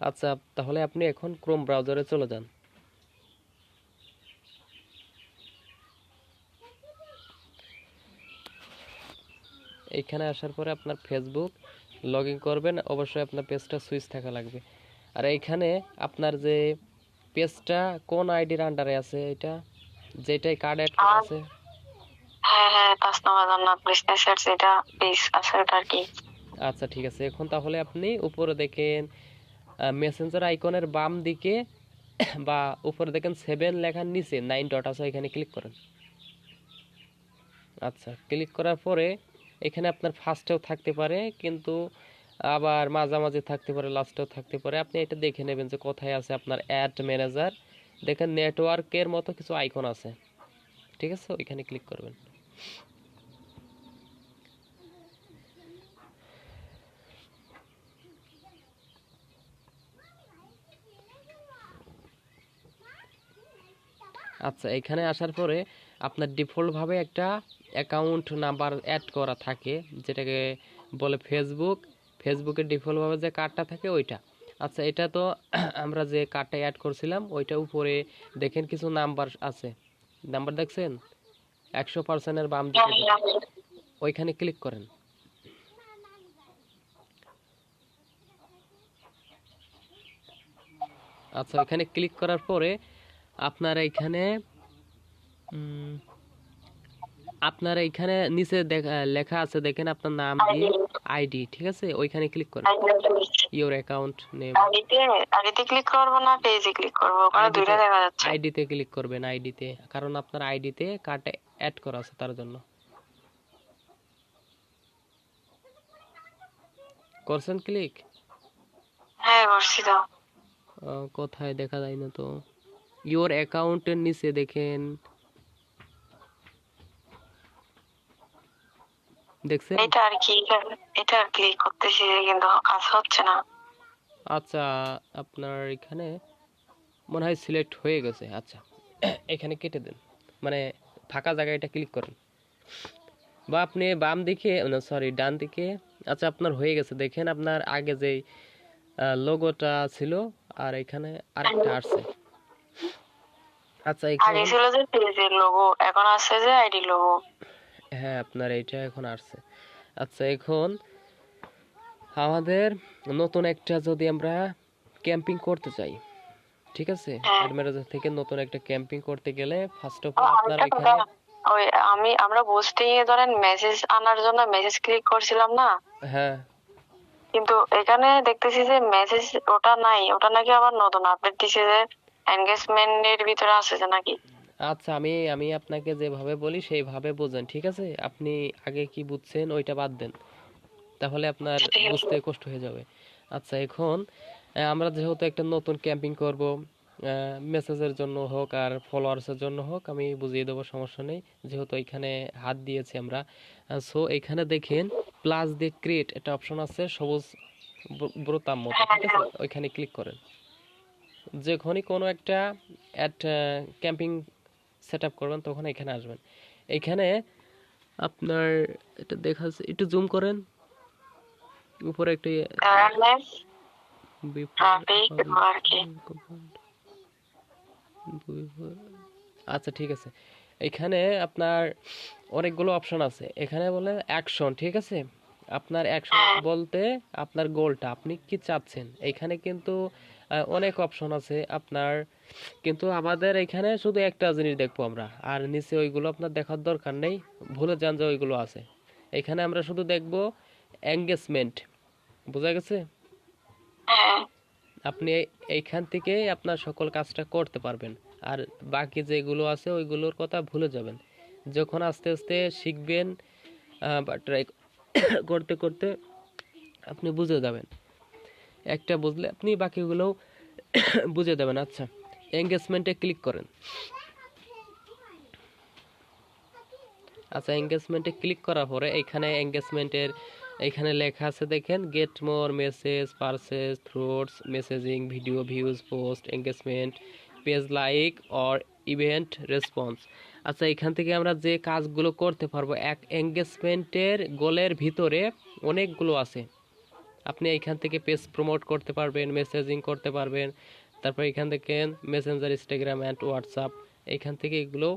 আচ্ছা, তাহলে আপনি এখন ক্রোম ব্রাউজারে চলে যান। এইখানে আসার পরে আপনার ফেসবুক লগ ইন করবেন, অবশ্যই আপনার পেজটা সুইচ থাকা লাগবে। আর এইখানে আপনার যে পেজটা কোন আইডির আন্ডারে আছে, এটা যেটাই কার্ড অ্যাড করা আছে? হ্যাঁ হ্যাঁ, তাসনমা জান্নাত বিজনেস এর যেটা পেজ আছে ওটা আর কি। আচ্ছা ঠিক আছে, এখন তাহলে আপনি উপরে দেখেন মেসেঞ্জার আইকনের বাম দিকে বা উপরে দেখেন 7 লেখার নিচে 9 ডট আছে, এখানে ক্লিক করেন। আচ্ছা, ক্লিক করার পরে এখানে আপনার ফার্স্টেও থাকতে পারে, কিন্তু আবার মাঝামাঝি থাকতে পারে, লাস্টেও থাকতে পারে। আপনি এটা দেখে নেবেন যে কোথায় আছে আপনার অ্যাড ম্যানেজার। দেখেন নেটওয়ার্কের মতো কিছু আইকন আছে, ঠিক আছে, ওইখানে ক্লিক করবেন। আচ্ছা, এখানে আসার পরে আপনার ডিফল্টভাবে একটা অ্যাকাউন্ট নাম্বার অ্যাড করা থাকে, যেটাকে বলে ফেসবুক। ফেসবুকের ডিফল্টভাবে যে কার্ডটা থাকে ওইটা। আচ্ছা, এটা তো আমরা যে কার্ডটা অ্যাড করছিলাম ওইটা উপরে দেখেন কিছু নাম্বার আছে, নাম্বার দেখছেন 100%-এর বাম দিকে ওইখানে ক্লিক করেন। আচ্ছা, ওইখানে ক্লিক করার পরে আপনার এইখানে আপনার এইখানে নিচে লেখা আছে, দেখেন আপনার নাম দিয়ে আইডি, ঠিক আছে, ওইখানে ক্লিক করেন। Your account name. আইডিতে ক্লিক করব না পেজে ক্লিক করব? ওখানে দুইটা দেখা যাচ্ছে। আইডিতে ক্লিক করবেন, আইডিতে, কারণ আপনার আইডিতে কার্ডে অ্যাড করা আছে তার জন্য। করছেন ক্লিক? হ্যাঁ করছি তো। কোথায় দেখা যায় না তো। ইওর অ্যাকাউন্টের নিচে দেখেন, দেখছেন? এটা আর কি, এটা আর ক্লিক করতেছি কিন্তু কাজ হচ্ছে না। আচ্ছা, আপনার এখানে মনে হয় সিলেক্ট হয়ে গেছে। আচ্ছা, এখানে কেটে দেন, মানে ফাঁকা জায়গায় এটা ক্লিক করেন, বা আপনি বাম দিকে, সরি ডান দিকে। আচ্ছা, আপনার হয়ে গেছে, দেখেন আপনার আগে যেই লোগোটা ছিল আর এখানে আরেকটা আসছে। আচ্ছা, আগে ছিল যে পেজের লোগো, এখন আছে যে আইডি লোগো। হ্যাঁ, আপনার এইটা এখন আসছে। আচ্ছা, এখন আমাদের নতুন একটা যদি আমরা ক্যাম্পিং করতে চাই, ঠিক আছে, অ্যাডমিরাল থেকে নতুন একটা ক্যাম্পিং করতে গেলে ফার্স্ট অফ অল আপনার এখানে ওই আমরা বুস্টিং এ ধরেন মেসেজ আনার জন্য মেসেজ ক্লিক করছিলাম না, হ্যাঁ, কিন্তু এখানে দেখতেছি যে মেসেজ ওটা নাই, ওটা নাকি আবার নতুন আপডেট দিছে যে এনগেজমেন্ট এর ভিতরে আছে যে নাকি। আচ্ছা, আমি আমি আপনাকে যেভাবে বলি সেইভাবে বোঝেন, ঠিক আছে? আপনি আগে কি বুঝছেন ওইটা বাদ দেন, তাহলে আপনার বুঝতে কষ্ট হয়ে যাবে। আচ্ছা, এখন আমরা যেহেতু একটা নতুন ক্যাম্পিং করব, মেসেজের জন্য হোক আর ফলোয়ার্সের জন্য হোক, আমি বুঝিয়ে দেবো, সমস্যা নেই, যেহেতু এখানে হাত দিয়েছি আমরা। সো এখানে দেখেন প্লাস দিয়ে ক্রিয়েট একটা অপশন আছে, সবুজ বোতাম মতো, ঠিক আছে, ওইখানে ক্লিক করেন। যখনই কোনো একটা অ্যাড ক্যাম্পিং সেট আপ করবেন তখন এখানে আসবেন। এখানে আপনার এটা দেখা যাচ্ছে, একটু জুম করেন, উপরে একটু আচ্ছা ঠিক আছে, এখানে আপনার অনেকগুলো অপশন আছে, এখানে বলে অ্যাকশন, ঠিক আছে। আপনার অ্যাকশন বলতে আপনার গোলটা আপনি কি চাচ্ছেন, এখানে কিন্তু অনেক অপশন আছে আপনার, কিন্তু আমাদের এখানে শুধু একটা জিনিস দেখবো আমরা, আর নিচে ওইগুলো আপনার দেখার দরকার নেই, ভুলে যান যে ওইগুলো আছে। এখানে আমরা শুধু দেখবো এঙ্গেজমেন্ট, বোঝা গেছে? আপনি এইখান থেকে আপনার সকল কাজটা করতে পারবেন, আর বাকি যেগুলো আছে ওইগুলোর কথা ভুলে যাবেন। যখন আস্তে আস্তে শিখবেন বা ট্রাই করতে করতে আপনি বুঝে যাবেন, একটা বুঝলে আপনি বাকিগুলোও বুঝে যাবেন। আচ্ছা, এঙ্গেজমেন্টে ক্লিক করেন। আচ্ছা, এঙ্গেজমেন্টে ক্লিক করার পরে এখানে এঙ্গেজমেন্টের এখানে লেখা আছে, দেখেন get more message purchase through messaging video views post engagement page like or event response. আচ্ছা, এখান থেকে আমরা যে কাজগুলো করতে পারবো, এক এঙ্গেজমেন্টের গোলের ভিতরে অনেকগুলো আছে, আপনি এইখান থেকে পেজ প্রমোট করতে পারবেন, মেসেজিং করতে পারবেন, তারপর এখান থেকে মেসেঞ্জার, ইনস্টাগ্রাম অ্যান্ড হোয়াটসঅ্যাপ, এইখান থেকে এগুলো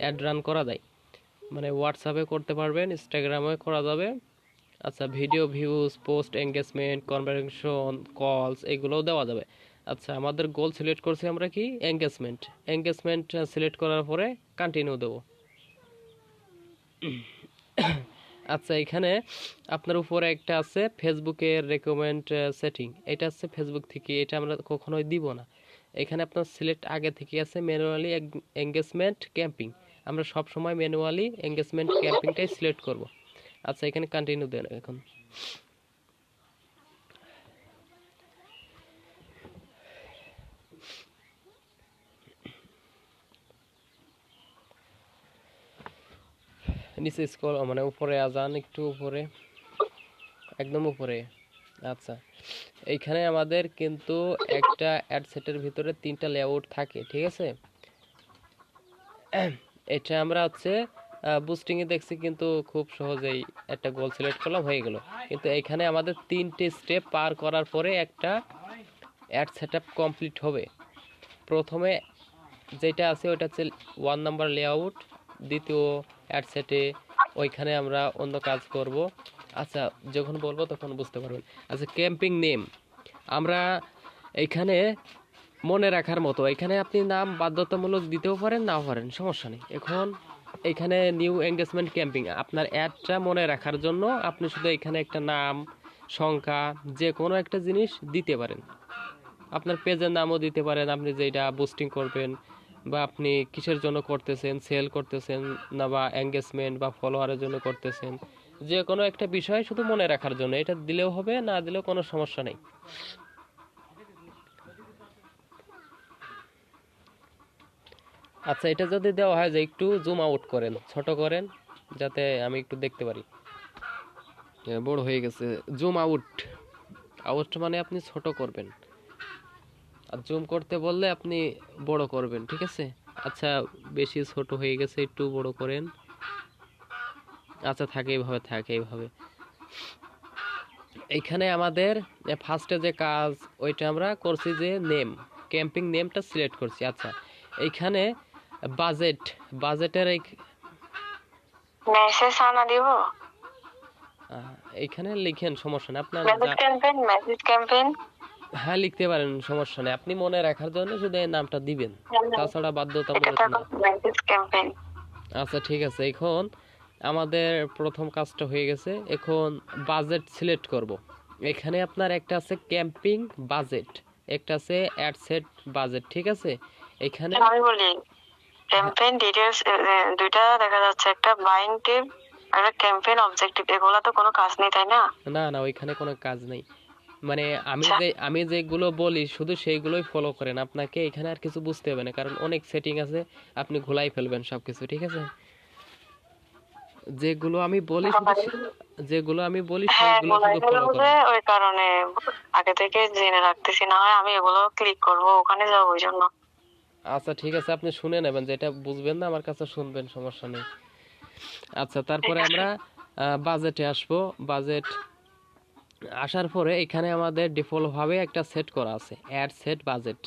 অ্যাড রান করা যায়। মানে হোয়াটসঅ্যাপে করতে পারবেন, ইনস্টাগ্রামে করা যাবে। আচ্ছা, video views, post engagement, conversation, কলস এগুলোও দেওয়া যাবে। আচ্ছা, আমাদের গোল সিলেক্ট করছি আমরা কি এঙ্গেজমেন্ট। এঙ্গেজমেন্ট সিলেক্ট করার পরে কন্টিনিউ দেবো। আচ্ছা, এখানে আপনার উপরে একটা আছে ফেসবুকের রেকমেন্ড সেটিং, এটা হচ্ছে ফেসবুক থেকে, এটা আমরা কখনোই দিব না। এখানে আপনার সিলেক্ট আগে থেকে আছে ম্যানুয়ালি এঙ্গেজমেন্ট ক্যাম্পিং, আমরা সব সময় ম্যানুয়ালি এঙ্গেজমেন্ট ক্যাম্পিংটাই সিলেক্ট করব। আচ্ছা, এখানে কন্টিনিউ দেন। এখন নিচে স্ক্রল, মানে উপরে আজান, একটু উপরে, একদম উপরে। আচ্ছা, এইখানে আমাদের কিন্তু একটা অ্যাড সেটের ভিতরে 3টা লেআউট থাকে, ঠিক আছে। এটা আমরা হচ্ছে বুস্টিং এ দেখছি, কিন্তু খুব সহজেই একটা গোল সিলেক্ট করলাম, হয়ে গেল। কিন্তু এখানে আমাদের 3টে স্টেপ পার করার পরে একটা অ্যাড সেটআপ কমপ্লিট হবে। প্রথমে যেটা আছে ওটা হচ্ছে 1 নাম্বার লেআউট, দ্বিতীয় অ্যাড সেটে ওইখানে আমরা অন্য কাজ করব। আচ্ছা, যখন বলবো তখন বুঝতে পারবেন। আচ্ছা, ক্যাম্পিং নেম আমরা এইখানে মনে রাখার মতো, এখানে আপনি নাম বাধ্যতামূলক দিতেও পারেন, নাও পারেন, সমস্যা নেই। এখন এখানে নিউ এঙ্গেজমেন্ট ক্যাম্পিং, আপনার অ্যাডটা মনে রাখার জন্য আপনি শুধু এখানে একটা নাম, সংখ্যা, যে কোনো একটা জিনিস দিতে পারেন। আপনার পেজের নামও দিতে পারেন, আপনি যেটা বুস্টিং করবেন, বা আপনি কিসের জন্য করতেছেন, সেল করতেছেন না বা এঙ্গেজমেন্ট বা ফলোয়ারের জন্য করতেছেন, যে কোনো একটা বিষয় শুধু মনে রাখার জন্য এটা দিলেও হবে, না দিলেও কোনো সমস্যা নেই। আচ্ছা, এটা যদি দেওয়া হয় যে একটু জুম আউট করেন, ছোট করেন, যাতে আমি একটু দেখতে পারি। বড় হয়ে গেছে, জুম আউট। আউট মানে আপনি ছোট করবেন, আর জুম করতে বললে আপনি বড় করবেন, ঠিক আছে। আচ্ছা, বেশি ছোট হয়ে গেছে, একটু বড় করেন। আচ্ছা, থাকে এইভাবে, থাকে এইভাবে। এইখানে আমাদের ফার্স্টে যে কাজ ওইটা আমরা করছি, যে নেম, ক্যাম্পিং নেমটা সিলেক্ট করছি। আচ্ছা, এইখানে বাজেটের মেসেজ আনা দিব, এইখানে লিখেন, সমস্যা নেই আপনার। মেসেজ ক্যাম্পেইন হ্যাঁ, লিখতে পারেন, সমস্যা নেই। আপনি মনে রাখার জন্য শুধু এই নামটা দিবেন, তাছাড়া এটা বাধ্যতামূলক তো না। Message campaign. আচ্ছা, ঠিক আছে। এখন আমাদের প্রথম কাজটা হয়ে গেছে, এখন বাজেট সিলেক্ট করব। এখানে আপনার একটা আছে ক্যাম্পিং বাজেট, একটা আছে অ্যাড সেট বাজেট, ঠিক আছে। এখানে আমি বলি ক্যাম্পেইন ডিটেইলস, দুইটা দেখা যাচ্ছে, একটা বাইং টিপ আর একটা ক্যাম্পেইন অবজেক্টিভ, এগুলা তো কোনো কাজ নেই, তাই না? না না, ওইখানে কোনো কাজ নেই। মানে আচ্ছা, আমি যেগুলো বলি শুধু সেইগুলোই ফলো করেন, আপনাকে এখানে আর কিছু বুঝতে হবে না, কারণ অনেক সেটিং আছে, আপনি ঘোলাই ফেলবেন সবকিছু, ঠিক আছে। যেগুলো আমি বলি শুধু যেগুলো আমি বলি হ্যাঁ, সেইগুলো গোলাই শুধু ফলো ফেলবো করেন। যে ওই কারণে আগে থেকে জেনে রাখতেছি, না হয় আমি এগুলো ক্লিক করব, ওখানে যাবো ওই জন্য। আচ্ছা, ঠিক আছে, আপনি শুনে নেবেন, যেটা বুঝবেন না আমার কাছে শুনবেন, সমস্যা নেই। আচ্ছা, ঠিক তারপরে আছে। আমরা বাজেটে আসবো। বাজেট আসার পরে এখানে আমাদের ডিফল্ট ভাবে একটা সেট করা আছে, অ্যাড সেট বাজেট।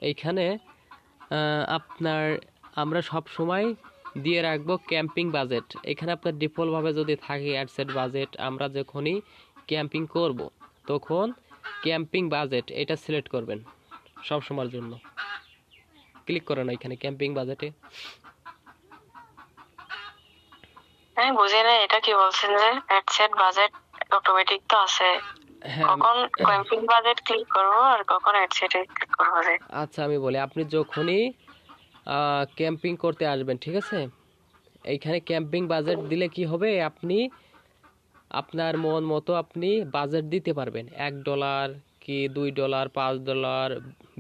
এইখানে আপনার আমরা সব সময় দিয়ে রাখবো ক্যাম্পিং বাজেট। এখানে আপনার ডিফল্ট ভাবে যদি থাকে অ্যাড সেট বাজেট, আমরা যখনই ক্যাম্পিং করব তখন ক্যাম্পিং বাজেট এটা সিলেক্ট করবেন সব সময়ের জন্য। ক্লিক করেন এখানে ক্যাম্পিং বাজেটে। আমি বুঝি না এটা কি বলছেন, যে অ্যাড সেট বাজেট অটোমেটিক তো আছে, হ্যাঁ, কখন ক্যাম্পিং বাজেট ক্লিক করব আর কখন অ্যাড সেটে ক্লিক করব? যে আচ্ছা, আমি বলি, আপনি যখনই ক্যাম্পিং করতে আসবেন, ঠিক আছে, এইখানে ক্যাম্পিং বাজেট দিলে কি হবে, আপনি আপনার মন মতো আপনি বাজেট দিতে পারবেন। $1 কি $2, $5,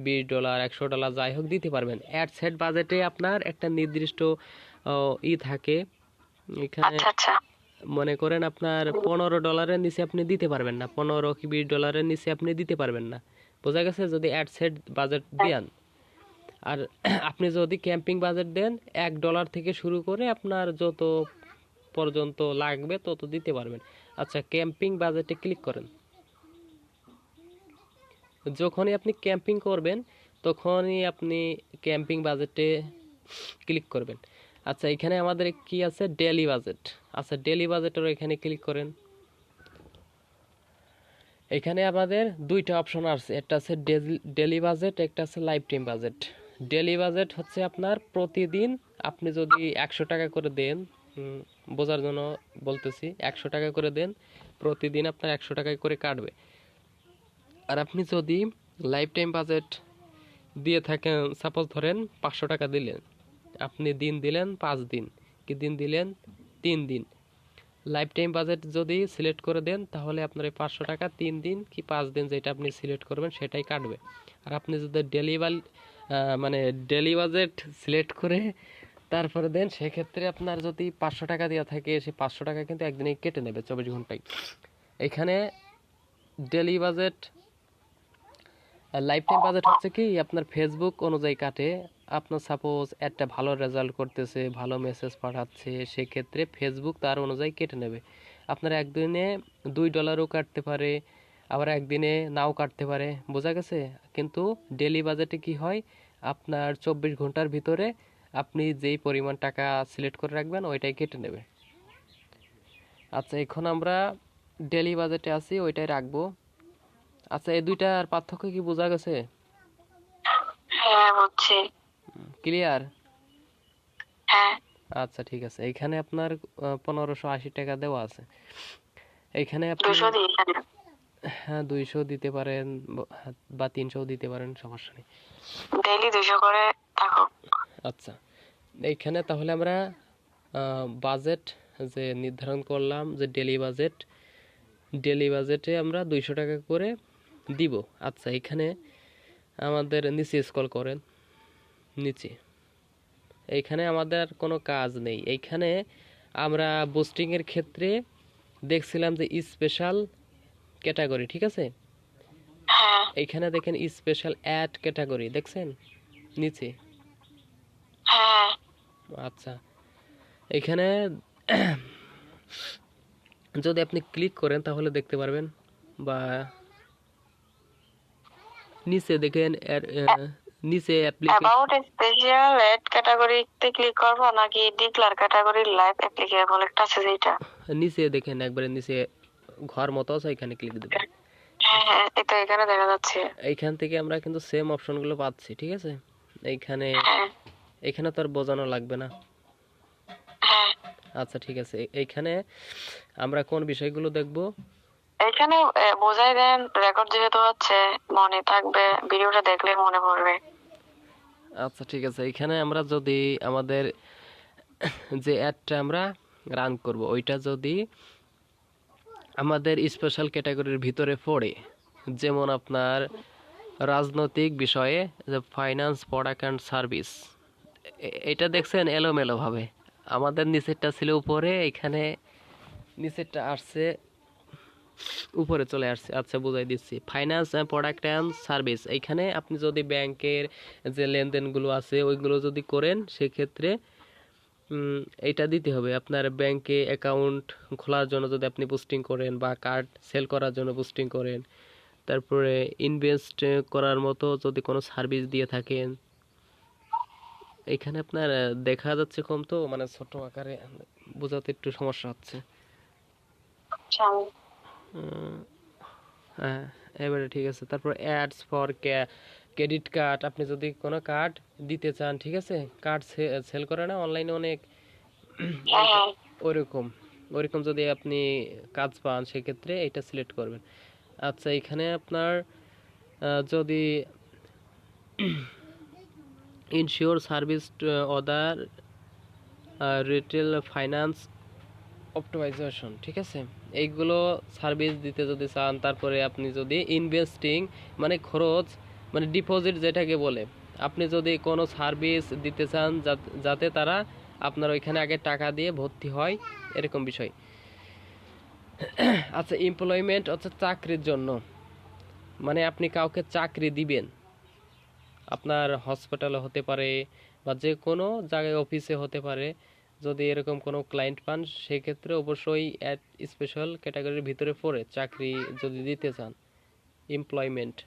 $20, $100, যাই হোক দিতে পারবেন। অ্যাড সেট বাজেটে আপনার একটা নির্দিষ্ট থাকে এখানে। আচ্ছা আচ্ছা, মনে করেন আপনার $15 নিচে আপনি দিতে পারবেন না, 15 কি $20 নিচে আপনি দিতে পারবেন না, বোঝা গেছে, যদি অ্যাড সেট বাজেট দেন। আর আপনি যদি ক্যাম্পিং বাজেট দেন, $1 থেকে শুরু করে আপনার যত পর্যন্ত লাগবে তত দিতে পারবেন। আচ্ছা, ক্যাম্পিং বাজেটে ক্লিক করেন। যখনই আপনি ক্যাম্পিং করবেন তখনই আপনি ক্যাম্পিং বাজেটে ক্লিক করবেন। আচ্ছা, এখানে আমাদের কি আছে, ডেলি বাজেট। আচ্ছা, ডেলি বাজেটের এখানে ক্লিক করেন। এখানে আমাদের দুইটা অপশন আছে, একটা আছে ডেলি বাজেট, একটা আছে life time budget. Daily budget হচ্ছে আপনার প্রতিদিন আপনি যদি 100 টাকা করে দেন, বোঝার জন্য বলতেছি, 100 টাকা করে দেন, প্রতিদিন আপনার 100 টাকা করে কাটবে। আর আপনি যদি লাইফ টাইম বাজেট দিয়ে থাকেন, সাপোজ ধরেন 500 টাকা দিলেন, আপনি দিন দিলেন 5 দিন, কি দিন দিলেন 3 দিন। লাইফ টাইম বাজেট যদি সিলেক্ট করে দেন তাহলে আপনার এই 500 টাকা 3 দিন কি 5 দিন যেটা আপনি সিলেক্ট করবেন সেটাই কাটবে। আর আপনি যদি মানে ডেলি বাজেট সিলেক্ট করে তারপরে দেন, সেক্ষেত্রে আপনার যদি 500 টাকা দেওয়া থাকে, সেই 500 টাকা কিন্তু একদিনে কেটে নেবে 24 ঘন্টায়। এখানে daily budget, life time budget হচ্ছে কি আপনার ফেসবুক অনুযায়ী কাটে। আপনার সাপোজ একটা ভালো রেজাল্ট করতেছে, ভালো মেসেজ পাঠাচ্ছে, সেক্ষেত্রে ফেসবুক তার অনুযায়ী কেটে নেবে। আপনার একদিনে $2ও কাটতে পারে, আবার একদিনে নাও কাটতে পারে, বোঝা গেছে? কিন্তু ডেলি বাজেটে কি হয়, আপনার 24 ঘন্টার ভিতরে আপনি যেই পরিমাণ টাকা সিলেক্ট করে রাখবেন ওইটাই কেটে নেবে। আচ্ছা, এখন আমরা ডেলি বাজেটে আছি, ওইটাই রাখবো। আচ্ছা, এই দুইটার পার্থক্য কি বোঝা গেছে? হ্যাঁ বুঝছি। ক্লিয়ার? হ্যাঁ। আচ্ছা, ঠিক আছে। এখানে আপনার 1580 টাকা দেওয়া আছে। এখানে আপনি 200 দিই এখানে। হ্যাঁ 200 দিতে পারেন বা 300 দিতে পারেন, সমস্যা নেই। ডেইলি 200 করে থাকুক। আচ্ছা, এইখানে তাহলে আমরা বাজেট যে নির্ধারণ করলাম যে ডেলি বাজেটে আমরা 200 টাকা করে দিব। আচ্ছা, এখানে আমাদের নিচে স্ক্রল করেন, নিচে এইখানে আমাদের কোনো কাজ নেই। এইখানে আমরা বুস্টিংয়ের ক্ষেত্রে দেখছিলাম যে স্পেশাল ক্যাটাগরি, ঠিক আছে? হ্যাঁ। এইখানে দেখেন স্পেশাল অ্যাড ক্যাটাগরি, দেখছেন নিচে? হ্যাঁ। আচ্ছা, এখানে যদি আপনি ক্লিক করেন তাহলে দেখতে পারবেন, বা নিচে দেখেন নিচে অ্যাপ্লিকেশন। অ্যাবাউট স্পেশাল এড ক্যাটাগরিতে ক্লিক করব নাকি ডিক্লার ক্যাটাগরি লাইভ অ্যাপ্লিকেবল একটা আছে যেটা? নিচে দেখেন, একবারে নিচে ঘর মতো আছে, এখানে ক্লিক দেবেন। হ্যাঁ হ্যাঁ, এটা এখানে দেখা যাচ্ছে। এইখান থেকে আমরা কিন্তু সেম অপশনগুলো পাচ্ছি, ঠিক আছে? এইখানে হ্যাঁ। এখানে তো আর বোঝানো লাগবে না। হ্যাঁ। আচ্ছা, ঠিক আছে। এইখানে আমরা কোন বিষয়গুলো দেখব? এখানে বোঝাই দেন, রেকর্ড যেহেতু হচ্ছে মনে থাকবে, ভিডিওটা দেখলে মনে পড়বে। আচ্ছা, ঠিক আছে। এখানে আমরা যদি আমাদের যে অ্যাডটা আমরা রান করব ওইটা যদি আমাদের স্পেশাল ক্যাটাগরির ভিতরে পড়ে, যেমন আপনার রাজনৈতিক বিষয়ে, যে ফাইন্যান্স, প্রোডাক্ট অ্যান্ড সার্ভিস, এটা দেখছেন এলোমেলো ভাবে, আমাদের নিচেরটা ছিল উপরে, এখানে নিচেরটা আসছে উপরে চলে আসছে। আচ্ছা, বুঝাই দিচ্ছি। Finance and product and service, এইখানে আপনি যদি ব্যাংকের যে লেনদেনগুলো আছে ওইগুলো যদি করেন, সেক্ষেত্রে এটা দিতে হবে। আপনার ব্যাংকে অ্যাকাউন্ট খোলার জন্য যদি আপনি বুস্টিং করেন, বা কার্ড সেল করার জন্য বুস্টিং করেন, তারপরে ইনভেস্ট করার মতো যদি কোনো সার্ভিস দিয়ে থাকেন। এখানে আপনার দেখা যাচ্ছে কম, তো মানে ছোট আকারে বোঝাতে একটু সমস্যা হচ্ছে। আচ্ছা, হ্যাঁ, এবারে ঠিক আছে। তারপর অ্যাডস ফর ক্রেডিট কার্ড, আপনি যদি কোনো কার্ড দিতে চান, ঠিক আছে? কার্ড সেল করে না অনলাইনে অনেক, হ্যাঁ ওইরকম ওইরকম যদি আপনি কাজ পান, সেক্ষেত্রে এটা সিলেক্ট করবেন। আচ্ছা, এখানে আপনার যদি insure service other retail finance optimisation, ঠিক আছে? এইগুলো সার্ভিস দিতে যদি চান, তারপরে আপনি যদি ইনভেস্টিং মানে খরচ, মানে ডিপোজিট যেটাকে বলে, আপনি যদি কোনো সার্ভিস দিতে চান যাতে তারা আপনার ওইখানে আগে টাকা দিয়ে ভর্তি হয়, এরকম বিষয়। আচ্ছা, এমপ্লয়মেন্ট হচ্ছে চাকরির জন্য, মানে আপনি কাউকে চাকরি দিবেন, আপনার হসপিটালে হতে পারে বা যে কোনো জায়গায় অফিসে হতে পারে। যদি এরকম কোনো ক্লায়েন্ট পান, সেক্ষেত্রে অবশ্যই অ্যাড স্পেশাল ক্যাটাগরির ভিতরে পড়ে চাকরি যদি দিতে চান, এমপ্লয়মেন্ট।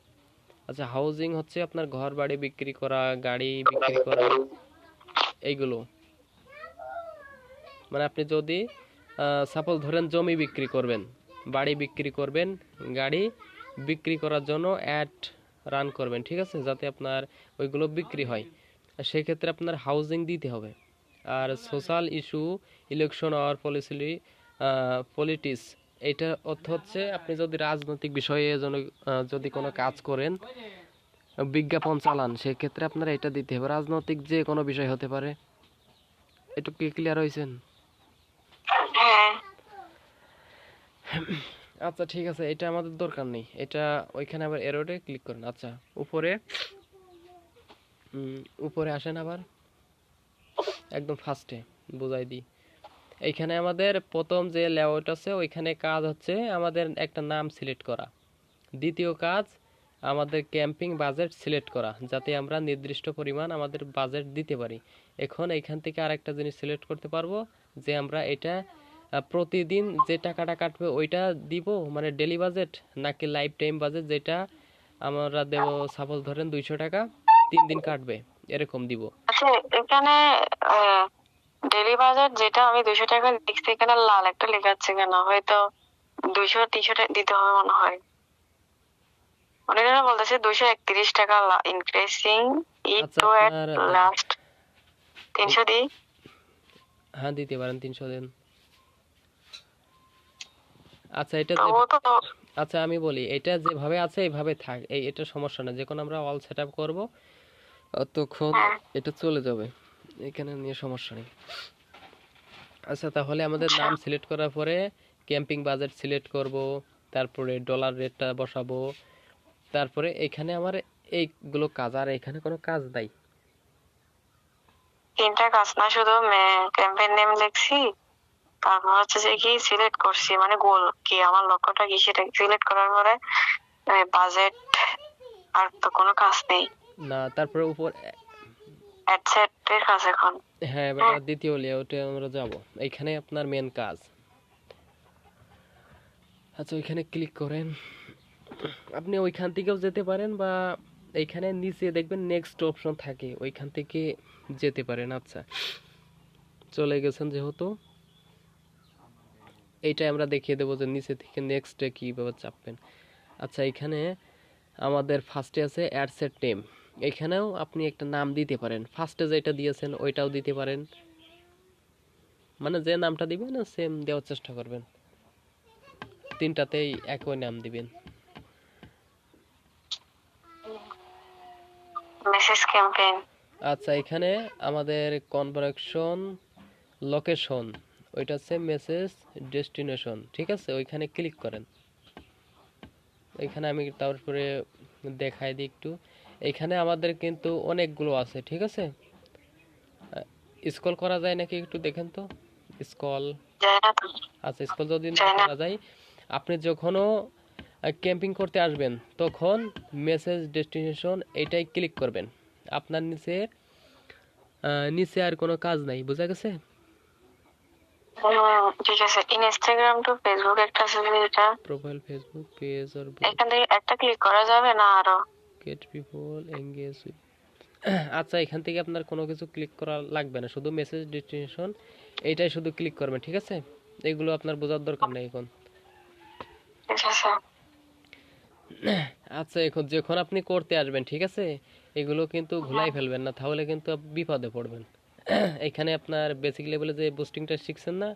আচ্ছা, হাউজিং হচ্ছে আপনার ঘর বাড়ি বিক্রি করা, গাড়ি বিক্রি করা, এইগুলো। মানে আপনি যদি সাপোজ ধরেন জমি বিক্রি করবেন, বাড়ি বিক্রি করবেন, গাড়ি বিক্রি করার জন্য অ্যাড রান করবেন, ঠিক আছে, যাতে আপনার ওইগুলো বিক্রি হয়, আর সেক্ষেত্রে আপনার হাউজিং দিতে হবে। আর সোশ্যাল ইস্যু, ইলেকশন আর পলিটিক্স, এটা অর্থ হচ্ছে আপনি যদি রাজনৈতিক বিষয়ে যদি কোনো কাজ করেন, বিজ্ঞাপন চালান, সেক্ষেত্রে আপনারা এটা দিতে হবে। রাজনৈতিক যে কোনো বিষয় হতে পারে। একটু কি ক্লিয়ার হয়েছেন? হ্যাঁ। আচ্ছা ঠিক আছে, এটা আমাদের দরকার নেই, এটা ওইখানে আবার এরোডে ক্লিক করেন। আচ্ছা, উপরে উপরে আসেন আবার, একদম ফার্স্টে বুঝাই দিই। এইখানে আমাদের প্রথম যে লেআউট আছে, ওইখানে কাজ হচ্ছে আমাদের একটা নাম সিলেক্ট করা। দ্বিতীয় কাজ আমাদের ক্যাম্পিং বাজেট সিলেক্ট করা, যাতে আমরা নির্দিষ্ট পরিমাণ আমাদের বাজেট দিতে পারি। এখন এইখান থেকে আরেকটা জিনিস সিলেক্ট করতে পারবো, যে আমরা এটা প্রতিদিন যে টাকাটা কাটবে ওইটা দিব, মানে ডেলি বাজেট, নাকি লাইফ টাইম বাজেট, যেটা আমরা দেব সাপোজ ধরেন 200 টাকা 3 দিন কাটবে, এরকম দিব। আচ্ছা, এখানে ডেলি বাজেট যেটা আমি 200 টাকা লিখছি, এখানে লাল একটা লেখা আছে কেন? হয়তো 200-300 টাকা দিতে হবে মনে হয়। মানে এটা বলতেছে 231 টাকা ইনক্রিজিং ইট আচ্ছা টু এট আপনার লাস্ট 300 দিই। হ্যাঁ দিতে পারেন, 300 দিন। আচ্ছা এটা যে, তবুও তো আচ্ছা আমি বলি, এটা যেভাবে আছে এইভাবে থাক, এটা সমস্যা না, যখন আমরা অল সেট আপ করবো তখন হ্যাঁ। এটা চলে যাবে, এখানে নিয়ে সমস্যা নেই। আচ্ছা তাহলে আমাদের আচ্ছা, নাম সিলেক্ট করার পরে ক্যাম্পিং বাজেট সিলেক্ট করব, তারপরে ডলার রেটটা বসাবো, তারপরে এখানে আমার এইগুলো কাজ, আর এখানে কোনো কাজ নাই। 3টা কাজ না, শুধু ক্যাম্পেইন নেম লিখছি, তারপর হচ্ছে যে কি সিলেক্ট করছি, মানে গোল কি, আমার লক্ষ্যটা কি সেটা সিলেক্ট করার পরে বাজেট, আর তো কোনো কাজ নেই। না, তারপরে উপর, অ্যাডসেট এর কাজ এখন। হ্যাঁ এবার হ্যাঁ। দ্বিতীয় লেআউটে আমরা যাব, এইখানে আপনার মেন কাজ। আচ্ছা ওইখানে ক্লিক করেন, আপনি ওইখান থেকেও যেতে পারেন, বা এইখানে নিচে দেখবেন নেক্সট অপশন থাকে, ওইখান থেকে যেতে পারেন। আচ্ছা চলে গেছেন যেহেতু, এইটা আমরা দেখিয়ে দেবো যে নিচে থেকে নেক্সটে কীভাবে চাপবেন। আচ্ছা এখানে আমাদের ফার্স্টে আছে অ্যাড সেট টেম, এখানেও আপনি একটা নাম দিতে পারেন, ফার্স্টে যেটা দিয়েছেন ওইটাও দিতে পারেন, মানে যে নামটা দিবেন সেম দেওয়ার চেষ্টা করবেন, তিনটাতেই একই নাম দিবেন। Message campaign. আচ্ছা এখানে আমাদের কনভার্সন লোকেশন, ওইটা হচ্ছে মেসেজ ডেস্টিনেশন, ঠিক আছে, ওইখানে ক্লিক করেন। এখানে আমি তারপরে দেখাই দিই একটু, এখানে আমাদের কিন্তু অনেকগুলো আছে, ঠিক আছে, স্ক্রল করা যায় নাকি একটু দেখেন তো, স্ক্রল। যায় না তো? আচ্ছা স্ক্রল যদি না যায় না। করা যায়, আপনি যখনও ক্যাম্পিং করতে আসবেন তখন মেসেজ ডেস্টিনেশন এটাই ক্লিক করবেন, আপনার নিচে নিচে আর কোনো কাজ নাই, বোঝা গেছে? ঠিক আছে। ইনস্টাগ্রাম টু ফেসবুক একটা আছে যে, এটা প্রোফাইল, ফেসবুক পেজ অর এখান থেকে একটা ক্লিক করা যাবে না আরো? Gate people engage with. আচ্ছা এখান থেকে আপনার কোনো কিছু ক্লিক করা লাগবে না, শুধু মেসেজ ডেস্টিনেশন এইটাই শুধু ক্লিক করবেন, ঠিক আছে, এগুলো আপনার বোঝার দরকার নেই এখন। ঠিক আছে। আচ্ছা এখন যখন আপনি করতে আসবেন, ঠিক আছে, এগুলো কিন্তু ঘুলাই ফেলবেন না, তাহলে কিন্তু বিপদে পড়বেন। এখানে আপনার বেসিক লেভেলে যে বুস্টিংটা শিখছেন না,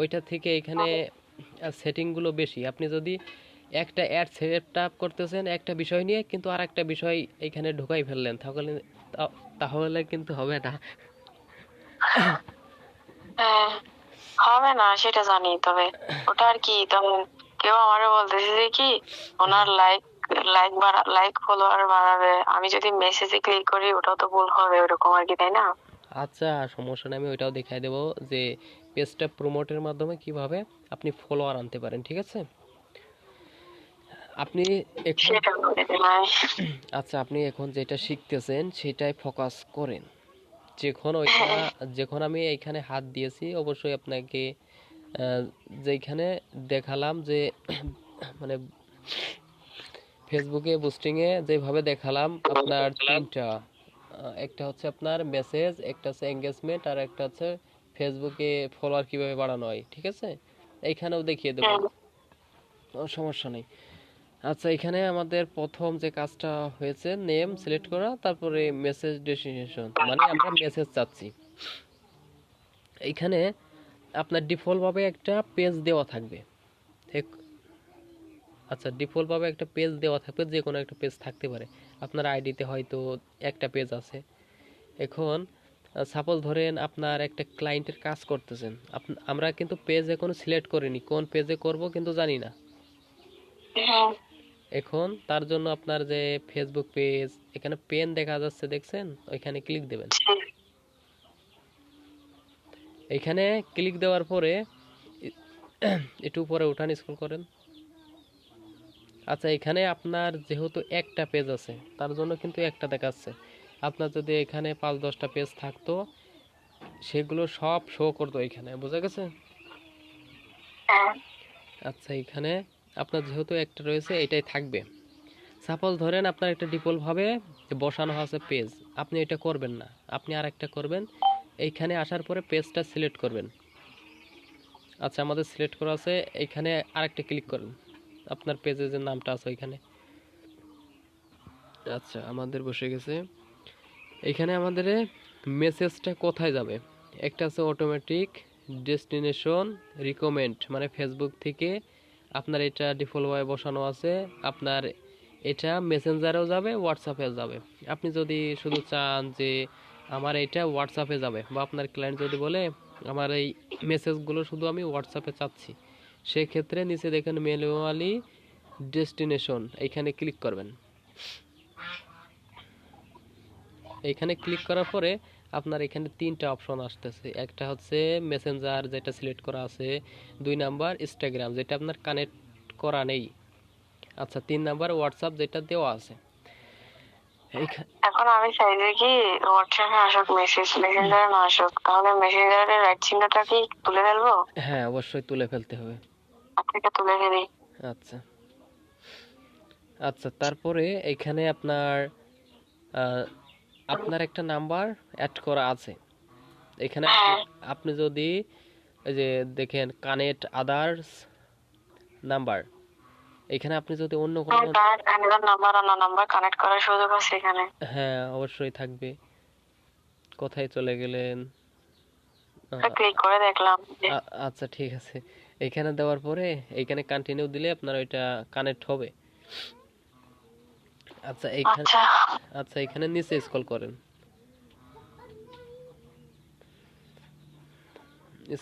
ওইটা থেকে এখানে সেটিংগুলো বেশি। আপনি যদি একটা অ্যাড সেট আপ করতেছেন একটা বিষয় নিয়ে, কিন্তু আর একটা বিষয় এখানে ঢুকাই ফেললেন, তাহলে তাহলে কিন্তু হবে না। হ্যাঁ, হবে না সেটা জানি, তবে ওটা আর কি, তেমন কেউ আমারে বলতেছে যে কি, ওনার লাইক ফলোয়ার বাড়াবে, আমি যদি মেসেজে ক্লিক করি ওটাও তো ভুল হবে, ওরকম আর কি, তাই না? আচ্ছা সমস্যা নেই, আমি ওইটাও দেখাই দেবো যে পেজটা প্রমোটের মাধ্যমে কিভাবে আপনি ফলোয়ার আনতে পারেন, ঠিক আছে। আপনি এখন, সেটা বলে দিলাম। আচ্ছা আপনি এখন যেটা শিখতেছেন সেটাই ফোকাস করেন। যখন ওইটা, যখন আমি এইখানে হাত দিয়েছি, অবশ্যই আপনাকে যেখানে দেখালাম যে মানে ফেসবুকে বুস্টিং এ যেভাবে দেখালাম আপনার তিনটা, একটা হচ্ছে আপনার মেসেজ, একটা হচ্ছে এঙ্গেজমেন্ট, আর একটা হচ্ছে ফেসবুকে ফলোয়ার কিভাবে বাড়ানো হয়, ঠিক আছে? এইখানেও দেখিয়ে দেবো, হুম, কোনো সমস্যা নেই। আচ্ছা, এখানে আমাদের প্রথম যে কাজটা হয়েছে নেম সিলেক্ট করা, তারপরে মেসেজ ডেস্টিনেশন, মানে আমরা মেসেজ চাচ্ছি। এইখানে আপনার ডিফল্ট ভাবে একটা পেজ দেওয়া থাকবে, ঠিক? আচ্ছা, ডিফল্ট ভাবে একটা পেজ দেওয়া থাকবে, যে কোনো একটা পেজ থাকতে পারে। আপনার আইডিতে হয়তো একটা পেজ আছে। এখন সাপোজ ধরেন আপনার একটা ক্লায়েন্টের কাজ করতেছেন, আমরা কিন্তু পেজ এখনো সিলেক্ট করিনি, কোন পেজে করব কিন্তু জানি না। হুম, এখন তার জন্য আপনার যে ফেসবুক পেজ, এখানে পেন দেখা যাচ্ছে, দেখছেন? ওইখানে ক্লিক দেবেন। হুম। এখানে ক্লিক দেওয়ার পরে একটু উপরে উঠান, স্ক্রল করেন। আচ্ছা, এখানে আপনার যেহেতু একটা পেজ আছে তার জন্য কিন্তু একটা দেখাচ্ছে। আপনার যদি এখানে 5-10টা পেজ থাকতো, সেগুলো সব শো করতো এখানে, বোঝা গেছে? হ্যাঁ, আচ্ছা, এখানে আপনার যেহেতু একটা রয়েছে এটাই থাকবে। সাপোজ ধরেন আপনার একটা ডিফল্ট ভাবে বসানো আছে পেজ, আপনি এটা করবেন না, আপনি আর একটা করবেন। এইখানে আসার পরে পেজটা সিলেক্ট করবেন। আচ্ছা, আমাদের সিলেক্ট করা আছে, এইখানে আরেকটা ক্লিক করেন, আপনার পেজের যে নামটা আছে ওইখানে। আচ্ছা, আমাদের বসে গেছে। এইখানে আমাদের মেসেজটা কোথায় যাবে? একটা আছে অটোমেটিক ডেস্টিনেশন রিকমেন্ড, মানে ফেসবুক থেকে আপনার এটা ডিফল্টভাবে বসানো আছে। আপনার এটা মেসেঞ্জারেও যাবে, হোয়াটসঅ্যাপেও যাবে। আপনি যদি শুধু চান যে আমার এটা হোয়াটসঅ্যাপে যাবে, বা আপনার ক্লায়েন্ট যদি বলে আমার এই মেসেজগুলো শুধু আমি হোয়াটসঅ্যাপে চাচ্ছি, সেক্ষেত্রে নিচে দেখেন ম্যানুয়ালি ডেস্টিনেশন, এইখানে ক্লিক করবেন। এইখানে ক্লিক করার পরে আপনার এখানে তিনটা অপশন আসতেছে। একটা হচ্ছে মেসেঞ্জার, যেটা সিলেক্ট করা আছে। 2 নাম্বার ইনস্টাগ্রাম, যেটা আপনার কানেক্ট করা নেই। আচ্ছা, 3 নাম্বার হোয়াটসঅ্যাপ, যেটা দেওয়া আছে। এখন আমি চাই যে কি হোয়াটসঅ্যাপে আসুক মেসেজ, মেসেঞ্জারে না আসুক, তাহলে মেসেঞ্জারের রাইট চিহ্নটা কি তুলে ফেলবো? হ্যাঁ, অবশ্যই তুলে ফেলতে হবে। আপনাকে তুলে ফেলি। আচ্ছা, আচ্ছা, তারপরে এখানে আপনার আহ, আপনার একটা নাম্বার অ্যাড করা আছে এখানে। হ্যাঁ, আপনি যদি এই যে দেখেন কানেক্ট আদার্স নাম্বার, এখানে আপনি যদি অন্য কোনো, কানেক্ট অ্যানাদার নাম্বার, অন্য নাম্বার কানেক্ট করার সুযোগ আছে এখানে। হ্যাঁ অবশ্যই থাকবে। কোথায় চলে গেলেন? আহ, ক্লিক করে দেখলাম যে আচ্ছা, ঠিক আছে। এখানে দেওয়ার পরে এখানে কন্টিনিউ দিলে আপনার ওইটা কানেক্ট হবে। আচ্ছা, এখানে, আচ্ছা, আচ্ছা, এখানে নিচে স্ক্রল করেন।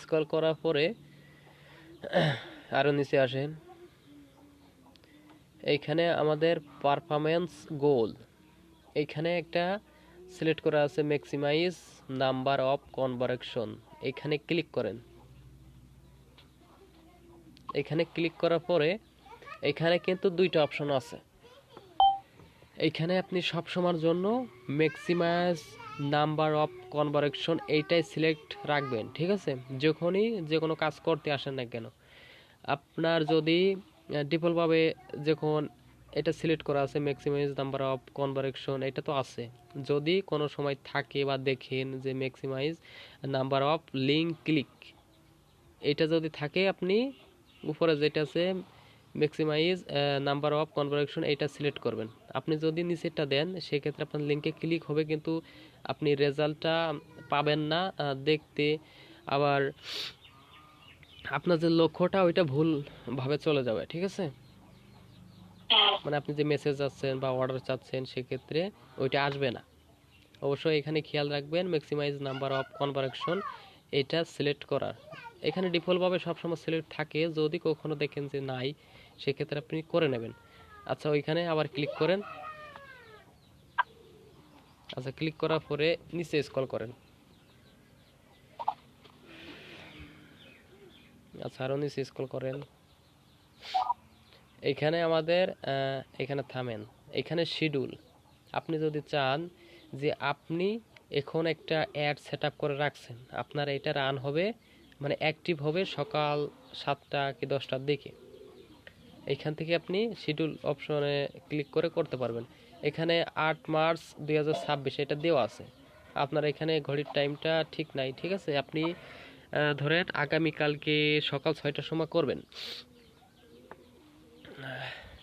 স্ক্রল করার পরে আরো নিচে আসেন। এইখানে আমাদের পারফরম্যান্স গোল, এইখানে একটা সিলেক্ট করা আছে ম্যাক্সিমাইজ নাম্বার অফ কনভারশন, এখানে ক্লিক করেন। এখানে ক্লিক করার পরে এখানে কিন্তু দুইটা অপশন আছে। এইখানে আপনি সব সময়ের জন্য ম্যাক্সিমাইজ নাম্বার অফ কনভারশন এইটাই সিলেক্ট রাখবেন, ঠিক আছে? যখনই যে কোনো কাজ করতে আসেন না কেন, আপনার যদি ডিফল্টভাবে যখন এটা সিলেক্ট করা আছে ম্যাক্সিমাইজ নাম্বার অফ কনভারশন, এটা তো আছে। যদি কোনো সময় থাকে বা দেখেন যে maximize number of link click, এটা যদি থাকে, আপনি উপরে যেটা আছে ম্যাক্সিমাইজ নাম্বার অফ কনভারশন, এটা সিলেক্ট করবেন। আপনি যদি নিচেরটা দেন সেক্ষেত্রে আপনার লিঙ্কে ক্লিক হবে, কিন্তু আপনি রেজাল্টটা পাবেন না দেখতে। আবার আপনার যে লক্ষ্যটা ওইটা ভুল ভাবে চলে যাবে, ঠিক আছে? মানে আপনি যে মেসেজ চাচ্ছেন বা অর্ডার চাচ্ছেন, সেক্ষেত্রে ওইটা আসবে না। অবশ্যই এখানে খেয়াল রাখবেন ম্যাক্সিমাইজ নাম্বার অফ কনভারশন এটা সিলেক্ট করার। এখানে ডিফল্টভাবে সবসময় সিলেক্ট থাকে, যদি কখনো দেখেন যে নাই, সেক্ষেত্রে আপনি করে নেবেন। আচ্ছা, ওইখানে আবার ক্লিক করেন। আচ্ছা, ক্লিক করার পরে নিচে স্ক্রল করেন। আচ্ছা, আরও নিচে স্ক্রল করেন। এইখানে আমাদের এখানে থামেন। এখানে শিডিউল, আপনি যদি চান যে আপনি এখন একটা অ্যাড সেট আপ করে রাখছেন, আপনার এটা রান হবে, মানে অ্যাক্টিভ হবে সকাল 7টা কি 10টার দিকে। এইখান থেকে আপনি শিডিউল অপশনে ক্লিক করে করতে পারবেন। এখানে 8 মার্চ 2026 এটা দেওয়া আছে। আপনার এখানে ঘড়ির টাইমটা ঠিক নাই, ঠিক আছে? আপনি ধরেন আগামীকালকে সকাল 6টার সময় করবেন।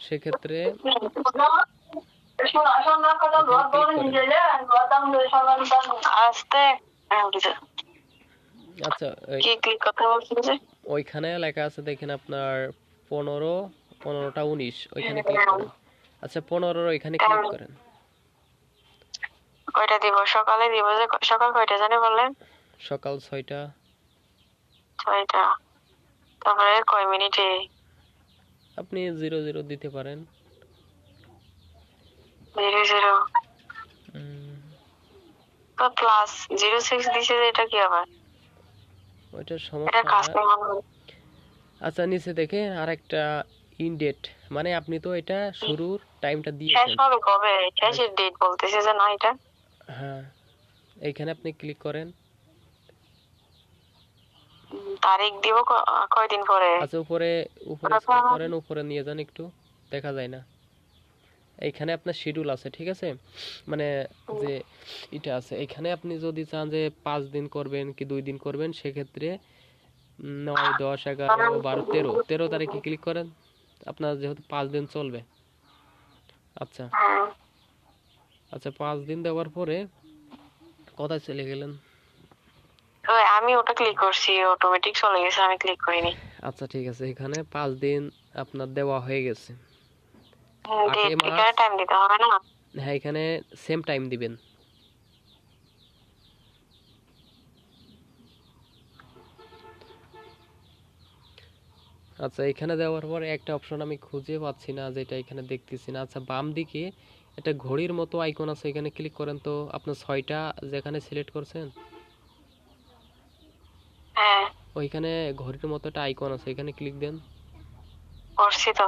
সেক্ষেত্রে আস্তে আচ্ছা, কি ক্লিক কথা বলছেন যে ওইখানে লেখা আছে দেখেন আপনার 15টা 19 ওইখানে ক্লিক করেন। আচ্ছা 15 ওইখানে ক্লিক করেন। কয়টা দিব? সকালে দিব যে সকাল কয়টা জানি বললেন? সকাল 6টা। 6টা। তারপরে কয় মিনিটে? আপনি 00 দিতে পারেন। 00 তো প্লাস 06 দিছে যে এটা কি আবার? ওইটা এটা সমস্যা না। কাস্টমার। আচ্ছা নিচে দেখে আরেকটা ইনডেট, মানে আপনি তো এটা শুরুর টাইমটা শেষ দিয়েছেন। হবে কবে? শেষের ডেট বলতেছে যে না এটা। হ্যাঁ, এইখানে আপনি ক্লিক করেন। তারিখ দিব কয়দিন পরে? আচ্ছা উপরে স্ক্রল করেন, উপরে নিয়ে যান একটু, দেখা যায় না। এইখানে আপনার শিডিউল আছে, ঠিক আছে? মানে যে এটা আছে এখানে, আপনি যদি চান যে 5 দিন করবেন কি 2 দিন করবেন, সেক্ষেত্রে 9, 10, 11, 12, 13 তারিখে ক্লিক করেন। আপনার যেহেতু 5 দিন চলবে। আচ্ছা আচ্ছা 5 দিন দেওয়ার পরে কোথায় চলে গেলেন? ওই আমি ওটা ক্লিক করছি, অটোমেটিক চলে গেছে, আমি ক্লিক করিনি। আচ্ছা ঠিক আছে, এখানে 5 দিন আপনার দেওয়া হয়ে গেছে। ডেট এখানে টাইম দিতে হবে না? হ্যাঁ, এখানে সেম টাইম দিবেন। আচ্ছা এখানে দেওয়ার পরে একটা অপশন আমি খুঁজে পাচ্ছি না, যেটা এখানে দেখতেছি না। আচ্ছা বাম দিকে একটা ঘড়ির মতো আইকন আছে, এখানে ক্লিক করেন তো। আপনার 6টা যেখানে সিলেক্ট করছেন, হ্যাঁ ওইখানে ঘড়ির মতো একটা আইকন আছে, এখানে ক্লিক দেন। করছি তো।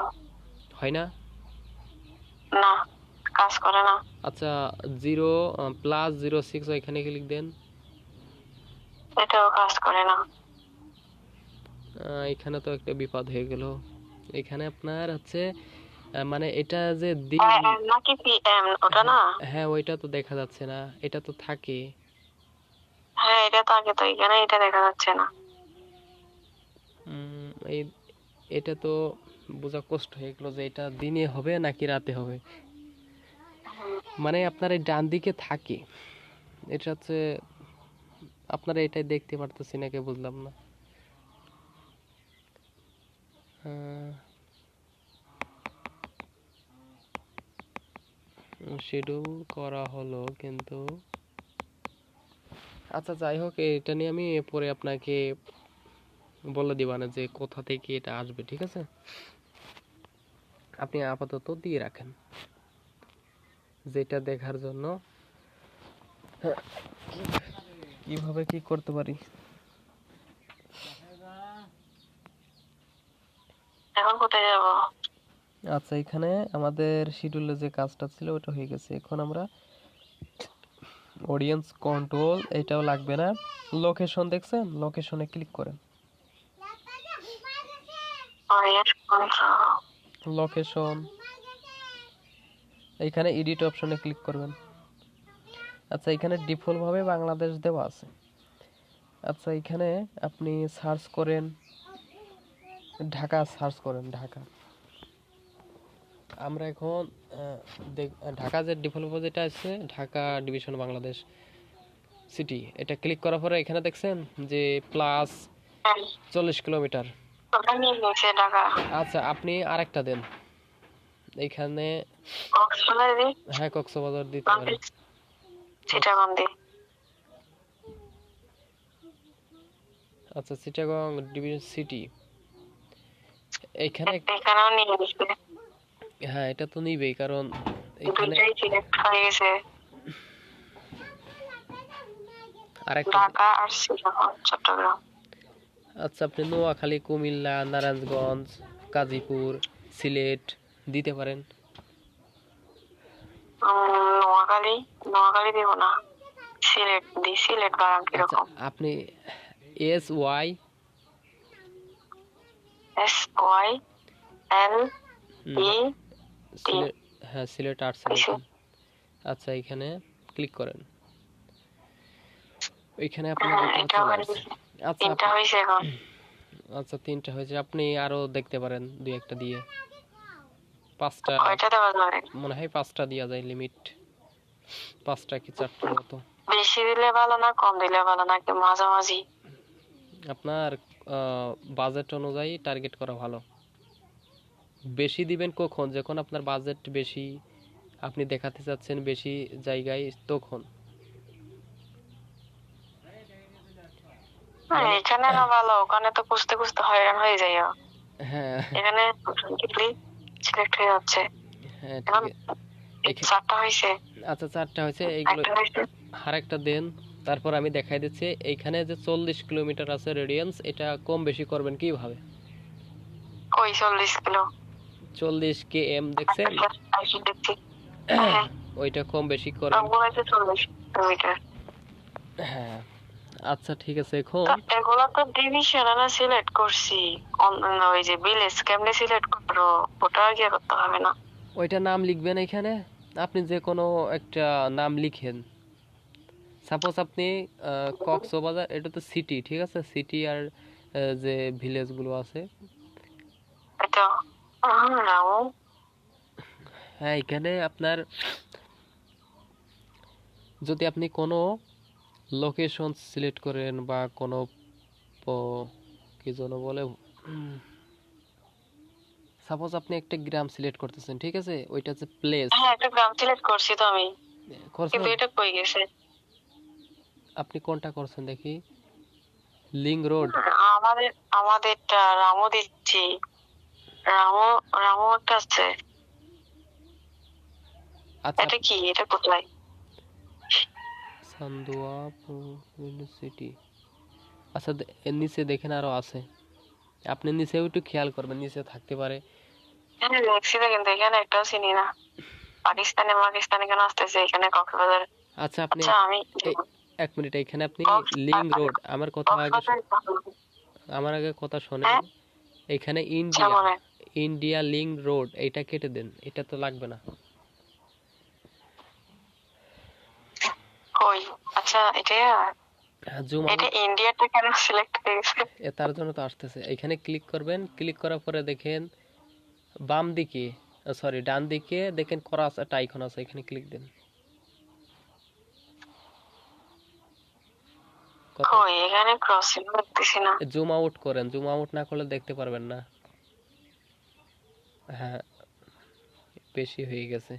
হয় না? না, কাজ করে না। আচ্ছা 0+06 ওইখানে ক্লিক দেন। এটাও কাজ করে না। এখানে তো একটা বিপদ হয়ে গেল। এখানে আপনার হচ্ছে মানে এটা যে দিন নাকি পিএম ওটা না? হ্যাঁ ওইটা তো দেখা যাচ্ছে না, এটা তো থাকে। হ্যাঁ এটা তো আগে তো, এখানে এটা দেখা যাচ্ছে না। এই এটা তো বোঝা কষ্ট হয়ে গেল যে এটা দিনে হবে নাকি রাতে হবে। মানে আপনার এই ডান দিকে থাকে, এটা হচ্ছে আপনারা এটাই দেখতে পারতেছি নাকি বুঝলাম না। শিডিউল করা হলো কিন্তু, আচ্ছা যাই হোক, এটা নিয়ে আমি পরে আপনাকে বলে দিবা না যে কোথা থেকে এটা আসবে, ঠিক আছে? আপনি আপাতত দিয়ে রাখেন, যেটা দেখার জন্য কিভাবে কি করতে পারি। এখন কোথায় যাব? আচ্ছা এখানে আমাদের শিডিউলে যে কাজটা ছিল ওটা হয়ে গেছে। এখন আমরা অডিয়েন্স কন্ট্রোল, এটাও লাগবে না। লোকেশন দেখছেন, লোকেশনে ক্লিক করেন। লোকেশন, এইখানে এডিট অপশনে ক্লিক করবেন। আচ্ছা এখানে ডিফল্ট ভাবে বাংলাদেশ দেওয়া আছে। আচ্ছা এখানে আপনি সার্চ করেন ঢাকা, সার্চ করেন ঢাকা। আমরা এখন ঢাকা যে ডিফল্ট যেটা আছে, ঢাকা ডিভিশন বাংলাদেশ সিটি, এটা ক্লিক করার পরে এখানে দেখছেন যে প্লাস 40 কিলোমিটার। আচ্ছা আপনি আরেকটা দেন এইখানে। হ্যাঁ কক্সবাজার দিতে পারেন। আচ্ছা চিটাগং ডিভিশন সিটি, এইখানে হ্যাঁ এটা তো নিবেই, কারণ এখানে আরেকটা ঢাকা আর চট্টগ্রাম। আচ্ছা আপনি নোয়াখালী, কুমিল্লা, নারায়ণগঞ্জ, গাজীপুর, সিলেট দিতে পারেন। নোয়াখালী, নোয়াখালী দিব না, সিলেট দি। সিলেট বানান কিরকম? আপনি SY SYL টি টি সিলেট, হ্যাঁ সিলেট আর্টসে হয়েছে। দেখেন। আচ্ছা এখানে ক্লিক করেন, ওইখানে আপনার হ্যাঁ এটা এটা চলে হয়ে আসছে। গেছে। আচ্ছা তিনটা হয়েছে এখন। আচ্ছা তিনটা হয়েছে, আপনি আরো দেখতে পারেন দুই একটা দিয়ে, পাঁচটা কয়টা দেওয়া যাবে? মনে হয়, পাঁচটা দেওয়া যায় লিমিট, পাঁচটা কি চারটার মতো। বেশি দিলে ভালো না কম দিলে ভালো নাকি মাঝামাঝি? আপনার বাজেট অনুযায়ী টার্গেট করা ভালো। বেশি দিবেন কখন, যখন আপনার বাজেট বেশি, আপনি দেখাতে চাচ্ছেন বেশি জায়গায়, তখন মানে এখানে না ভালো, ওখানে তো খুঁজতে খুঁজতে হয়রান হয়ে যায়। হ্যাঁ এখানে সিলেক্ট হয়ে যাচ্ছে। হ্যাঁ এখন ঠিক আছে। চারটা হয়েছে, আচ্ছা চারটা হয়েছে, এইগুলো একটা হয়েছে। আর একটা দেন, তারপর আমি দেখাই দিচ্ছি। এইখানে যে 40 কিলোমিটার আছে রেডিয়ান্স, এটা কম বেশি করবেন কিভাবে। কই 40 কিলো? 40 km দেখছেন, দেখছি। হ্যাঁ ওইটা কম বেশি করবেন। সবগুলো আছে 40 কিলোমিটার। হ্যাঁ আচ্ছা ঠিক আছে। এখন এগুলো তো ডিভিশন না সিলেক্ট করছি। ওই যে ভিলেজ কেমনে সিলেক্ট করো, ওটা আর কি করতে হবে না? ওইটা নাম লিখবেন এখানে, আপনি যে কোনো একটা নাম লিখেন। সাপোজ আপনি কক্সবাজার, এটা তো সিটি, ঠিক আছে, সিটি আর যে ভিলেজগুলো আছে, এটা রামু। হ্যাঁ এখানে আপনার যদি আপনি কোনো লোকেশন সিলেক্ট করেন বা কোনো কি যেন বলে, সাপোজ আপনি একটা গ্রাম সিলেক্ট করতেছেন, ঠিক আছে, ওইটা হচ্ছে প্লেস হ্যাঁ একটা গ্রাম সিলেক্ট করছি তো আমি, কিন্তু করছেন। এটা কই গেছে? আপনি কোনটা করছেন দেখি, লিংক রোড। আমাদের আমাদেরটা রামু দিচ্ছি। রামু রামু একটা আছে। আচ্ছা এটা কি, এটা কোথায়? সান্দুয়া সিটি। আচ্ছা এর নিচে দেখেন আরো আছে, আপনি নিচেও একটু খেয়াল করবেন, নিচে থাকতে পারে। হ্যাঁ দেখছি তো, কিন্তু এখানে একটাও চিনি না। পাকিস্তানে পাকিস্তানে কেন আসতেছে এখানে কক্সবাজার? আচ্ছা আপনি আচ্ছা আমি এক মিনিট, এখানে আপনি কক্স- লিংক রোড, আমার কথা আগে কক্সবাজার আমার আগে কথা শোনেন। হ্যাঁ এখানে আচ্ছা ইন্ডিয়া, বলেন। ইন্ডিয়া লিংক রোড, এটা কেটে দেন, এটা তো লাগবে না। কই? আচ্ছা এটা জুম এটা আউট, ইন্ডিয়াটা কেন সিলেক্ট হয়ে গেছে? তার জন্য তো আসতেছে। এখানে ক্লিক করবেন, ক্লিক করার পরে দেখেন বাম দিকে, সরি ডান দিকে দেখেন ক্রস একটা আইকন আছে, এখানে ক্লিক দেন। কই এখানে ক্রসিং দেখতেছি না। জুম আউট করেন, জুম আউট না করলে দেখতে পারবেন না। হ্যাঁ বেশি হয়ে গেছে,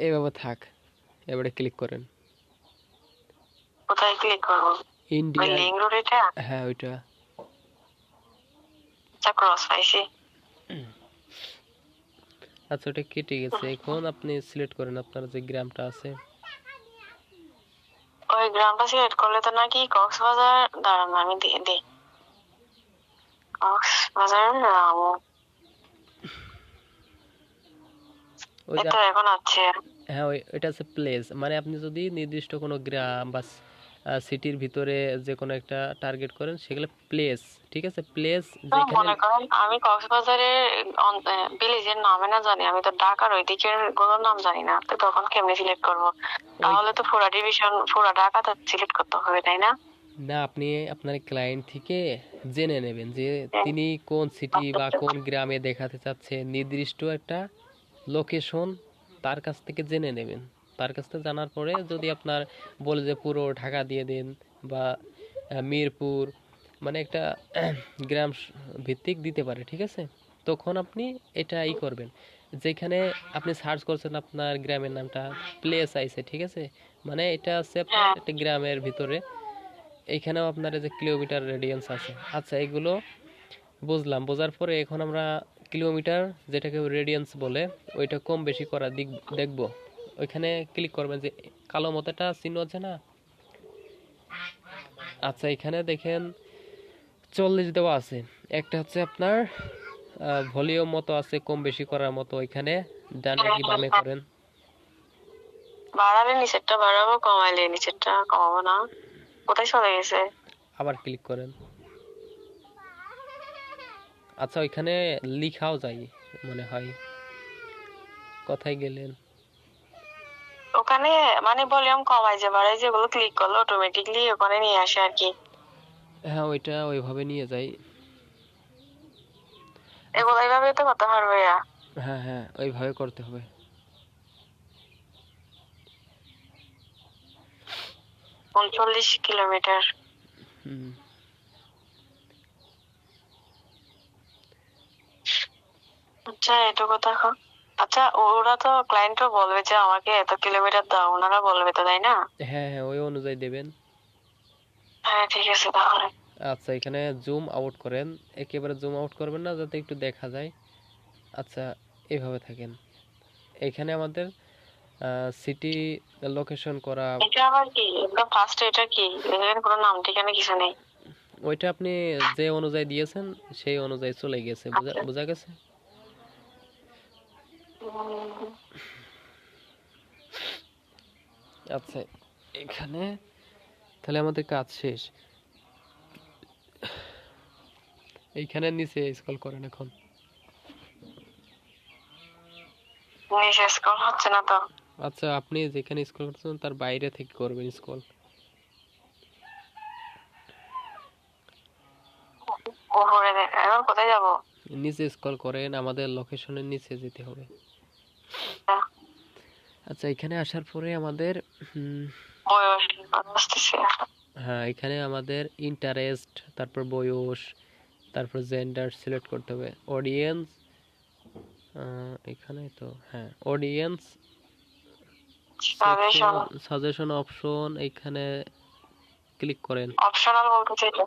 এভাবে থাক, এবারে ক্লিক করেন কোথায় ক্লিক করবো? ওই ইন্ডিয়া। লিংক রোড এটা? হ্যাঁ ওইটা। আচ্ছা ক্রস পাইছি। আচ্ছা ওটা কেটে গেছে, এখন আপনি সিলেক্ট করেন আপনার যে গ্রামটা আছে। ওই গ্রামটা সিলেক্ট করলে তো নাকি কক্সবাজার, দাঁড়ান আমি দিয়ে দিই। কক্সবাজার রামু, ওই যে এটা এখন আছে। হ্যাঁ ওইটা আছে প্লেস, মানে আপনি যদি নির্দিষ্ট কোনো গ্রাম বা সিটির ভিতরে যে কোনো একটা টার্গেট করেন, সেগুলো প্লেস, ঠিক আছে, প্লেস যেখানে। মনে করেন আমি কক্সবাজারের ভিলেজের নামে না জানি, আমি তো ঢাকার ওই দিকের গুলোর নাম জানি না, তো তখন কেমনে সিলেক্ট করবো? তাহলে তো পুরা ডিভিশন পুরা ঢাকা তো সিলেক্ট করতে হবে, তাই না? না আপনি আপনার ক্লায়েন্ট থেকে জেনে নেবেন যে তিনি কোন সিটি বা কোন গ্রামে দেখাতে চাচ্ছে, নির্দিষ্ট একটা লোকেশন তার কাছ থেকে জেনে নেবেন। তার কাছ থেকে জানার পরে যদি আপনার বলে যে পুরো ঢাকা দিয়ে দিন বা মিরপুর, মানে একটা গ্রাম ভিত্তিক দিতে পারে, ঠিক আছে, তখন আপনি এটা ই করবেন। যেখানে আপনি সার্চ করছেন আপনার গ্রামের নামটা, প্লেস আইছে, ঠিক আছে, মানে এটা আছে আপনার একটা গ্রামের ভিতরে, এইখানেও আপনার এই যে কিলোমিটার রেডিয়ান্স আছে। আচ্ছা এগুলো বুঝলাম, বোঝার পরে এখন আমরা কিলোমিটার, যেটাকে রেডিয়ান্স বলে, ওইটা কম বেশি করা দিক দেখব। ওইখানে ক্লিক করবেন, যে কালো মতোটা চিহ্ন আছে না। আচ্ছা এখানে দেখেন 40 দেওয়া আছে, একটা হচ্ছে আপনার ভলিউম মতো আছে কম বেশি করার মতো, ওইখানে ডানে কি বামে করেন। বাড়ালে নিচেরটা বাড়াবো, কমাইলে নিচেরটা কমাবো না? কোথায় চলে গেছে? আবার ক্লিক করেন, আচ্ছা ওইখানে লিখাও যায় মনে হয়। কোথায় গেলেন? ওখানে মানে ভলিউম কমাই যে বাড়াই যেগুলো ক্লিক করলে অটোমেটিকলি ওখানে নিয়ে আসে আর কি। হ্যাঁ ওইটা ওইভাবে নিয়ে যাই। এগুলো এইভাবে তো করতে পারবে। হ্যাঁ হ্যাঁ ওইভাবে করতে হবে। 39 কিলোমিটার। হুম। আচ্ছা এটুকু দেখো। আচ্ছা ওরা তো ক্লায়েন্টও বলবে যে আমাকে এত কিলোমিটার দাও, ওনারা বলবে তো তাই না? হ্যাঁ হ্যাঁ ওই অনুযায়ী দেবেন। হ্যাঁ ঠিক আছে তাহলে। আচ্ছা এখানে জুম আউট করেন, একেবারে জুম আউট করবেন না যাতে একটু দেখা যায়। আচ্ছা এভাবে থাকেন। এখানে আমাদের সিটি লোকেশন করা। এটা আবার কি একদম ফার্স্ট? এটা কি এখানে কোনো নাম ঠিকানা কিছু নেই? ওইটা আপনি যে অনুযায়ী দিয়েছেন সেই অনুযায়ী চলে গেছে, আচ্ছা। বোঝা গেছে? উম, আচ্ছা এখানে তাহলে আমাদের কাজ শেষ। এইখানে নিচে স্ক্রল করেন এখন। নিচে স্ক্রল হচ্ছে না তো। আচ্ছা আপনি যেখানে স্ক্রল করছেন তার বাইরে থেকে করবেন স্ক্রল। উপরে এখন কোথায় যাবো? নিচে স্ক্রল করেন, আমাদের লোকেশনের নিচে যেতে হবে। আচ্ছা এখানে আসার পরে আমাদের বয়স আসতেছে। হ্যাঁ এখানে আমাদের ইন্টারেস্ট, তারপর বয়স, তারপর জেন্ডার সিলেক্ট করতে হবে। অডিয়েন্স, এখানে তো হ্যাঁ অডিয়েন্স সাজেশন। সাজেশন অপশন এখানে ক্লিক করেন। অপশনাল বলতে চাইলে।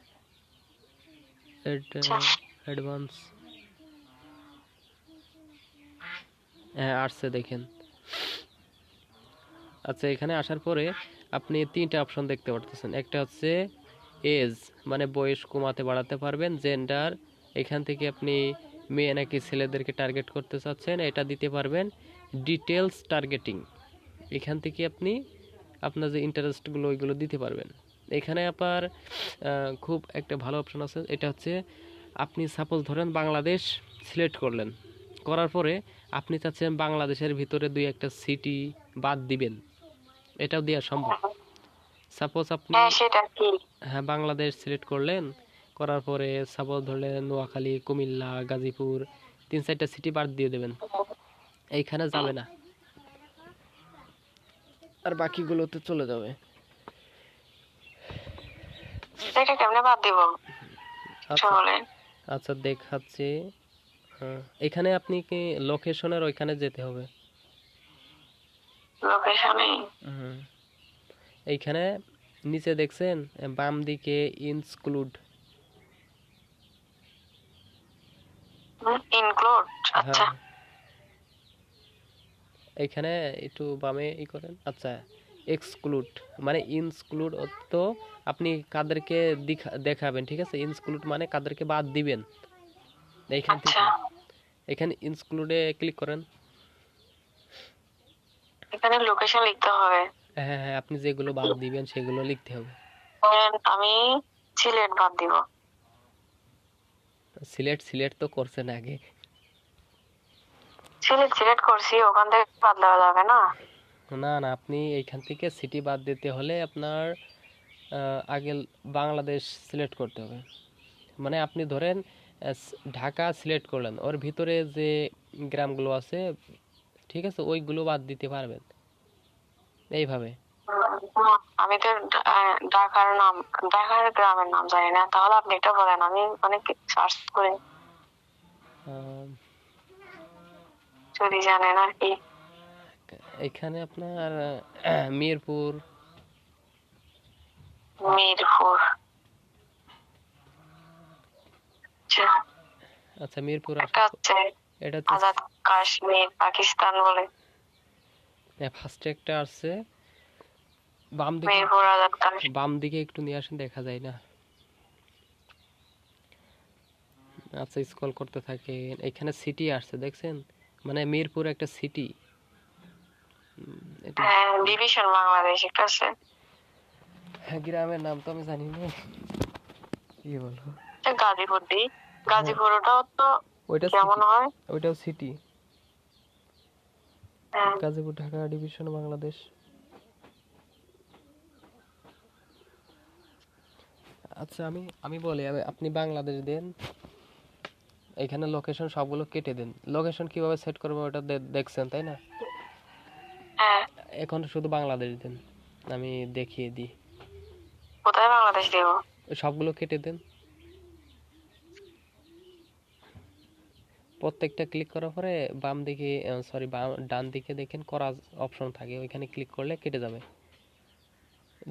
আচ্ছা। অ্যাডভান্স হ্যাঁ আসছে দেখেন। আচ্ছা এখানে আসার পরে আপনি তিনটা অপশন দেখতে পারতেছেন। একটা হচ্ছে এজ মানে বয়স কমাতে বাড়াতে পারবেন। জেন্ডার এখান থেকে আপনি মেয়ে নাকি ছেলেদেরকে টার্গেট করতে চাচ্ছেন এটা দিতে পারবেন। ডিটেলস টার্গেটিং এখান থেকে আপনি আপনার যে ইন্টারেস্টগুলো ওইগুলো দিতে পারবেন। এখানে আপনার খুব একটা ভালো অপশন আছে, এটা হচ্ছে আপনি সাপোজ ধরেন বাংলাদেশ সিলেক্ট করলেন, করার পরে আপনি চাচ্ছেন বাংলাদেশের ভিতরে দুই একটা সিটি বাদ দিবেন, এটাও দেওয়া সম্ভব। সাপোজ আপনি হ্যাঁ সেটা কি? হ্যাঁ বাংলাদেশ সিলেক্ট করলেন, করার পরে সাপোজ ধরলেন নোয়াখালী, কুমিল্লা, গাজীপুর, তিন চারটা সিটি বাদ দিয়ে দেবেন, এইখানে যাবে না আর বাকিগুলোতে চলে যাবে। এটা কেমনে বাদ দিব? আচ্ছা বলেন। আচ্ছা দেখাচ্ছি। এখানে আপনি কি লোকেশনের ওইখানে যেতে হবে। লোকেশনে। হুম, এইখানে নিচে দেখছেন বাম দিকে ইনক্লুড। ইনক্লুড। আচ্ছা। হ্যাঁ এইখানে একটু বামে ই করেন। আচ্ছা এক্সক্লুড মানে ইনক্লুড তো আপনি কাদেরকে দেখাবেন, ঠিক আছে? ইনক্লুড মানে কাদেরকে বাদ দিবেন এইখান থেকে। আচ্ছা এখানে ইনক্লুডে ক্লিক করেন। এখানে লোকেশন লিখতে হবে। হ্যাঁ হ্যাঁ আপনি যেগুলো বাদ দিবেন সেগুলো লিখতে হবে। আমি সিলেট বাদ দিব। সিলেক্ট তো করছেন আগে। সিলেক্ট করছি, ওখান থেকে বাদ দেওয়া যাবে না? না না আপনি এইখান থেকে সিটি বাদ দিতে হলে আপনার আগে বাংলাদেশ সিলেক্ট করতে হবে। মানে আপনি ধরেন ঢাকা সিলেক্ট করলেন, ওর ভিতরে যে গ্রামগুলো আছে ঠিক আছে ওইগুলো বাদ দিতে পারবেন এইভাবে। আমি তো ঢাকার গ্রামের নাম জানি না, তাহলে আপনি এটা বলেন আমি অনেক সার্চ করে আহ, যদি জানেন আর কি। এখানে আপনার মিরপুর। মিরপুর। আচ্ছা, আচ্ছা মিরপুর একটা হচ্ছে এটা আজাদ কাশ্মীর পাকিস্তান বলে। ফার্স্টে একটা আসছে বাম দিকে, মিরপুর আজাদ কাশ্মীর। বাম দিকে একটু নিয়ে আসেন দেখা যায় না। আচ্ছা স্ক্রল করতে থাকেন, এখানে সিটি আসছে দেখছেন, মানে মিরপুর একটা সিটি। এটা হ্যাঁ ডিভিশন বাংলাদেশ একটা আছে। গ্রামের নাম তো আমি জানি না, কি বলবো। গাজীপুর দি। গাজীপুর ওটাও তো ওইটা কেমন সিটি, হয়? ওইটাও সিটি। হ্যাঁ। গাজীপুর ঢাকা ডিভিশন বাংলাদেশ। আচ্ছা আমি আমি বলি, আপনি বাংলাদেশ দেন, এখানে লোকেশন সবগুলো কেটে দেন। লোকেশন কিভাবে সেট করবো ওটা দেখছেন তাই না? হ্যাঁ, এখন শুধু বাংলাদেশ দেন, আমি দেখিয়ে দিই। কোথায় বাংলাদেশ দেবো? সবগুলো কেটে দেন, প্রত্যেকটা ক্লিক করার পরে বাম দিকে, সরি ডান দিকে দেখেন করা অপশন থাকে, ওইখানে ক্লিক করলে কেটে যাবে।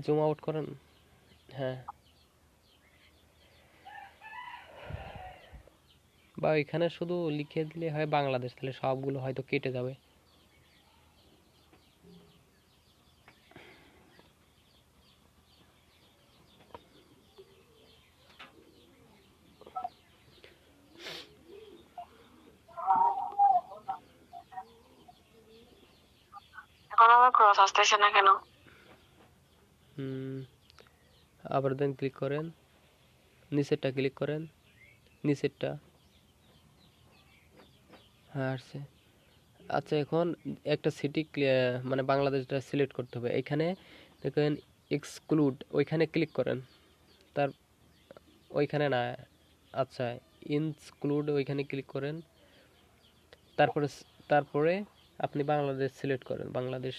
জুম আউট করেন। হ্যাঁ, বা ওইখানে শুধু লিখে দিলে হয় বাংলাদেশ, তাহলে সবগুলো হয়তো কেটে যাবে। এখন আমার ক্রস আসতেছে না কেন? হুম, আবার দেন ক্লিক করেন, নিচেরটা ক্লিক করেন, নিচেরটা। হ্যাঁ আসছে। আচ্ছা এখন একটা সিটি মানে বাংলাদেশটা সিলেক্ট করতে হবে। এখানে দেখেন এক্সক্লুড, ওইখানে ক্লিক করেন। তার ওইখানে না, আচ্ছা ইনক্লুড, ওইখানে ক্লিক করেন। তারপরে তারপরে আপনি বাংলাদেশ সিলেক্ট করেন, বাংলাদেশ।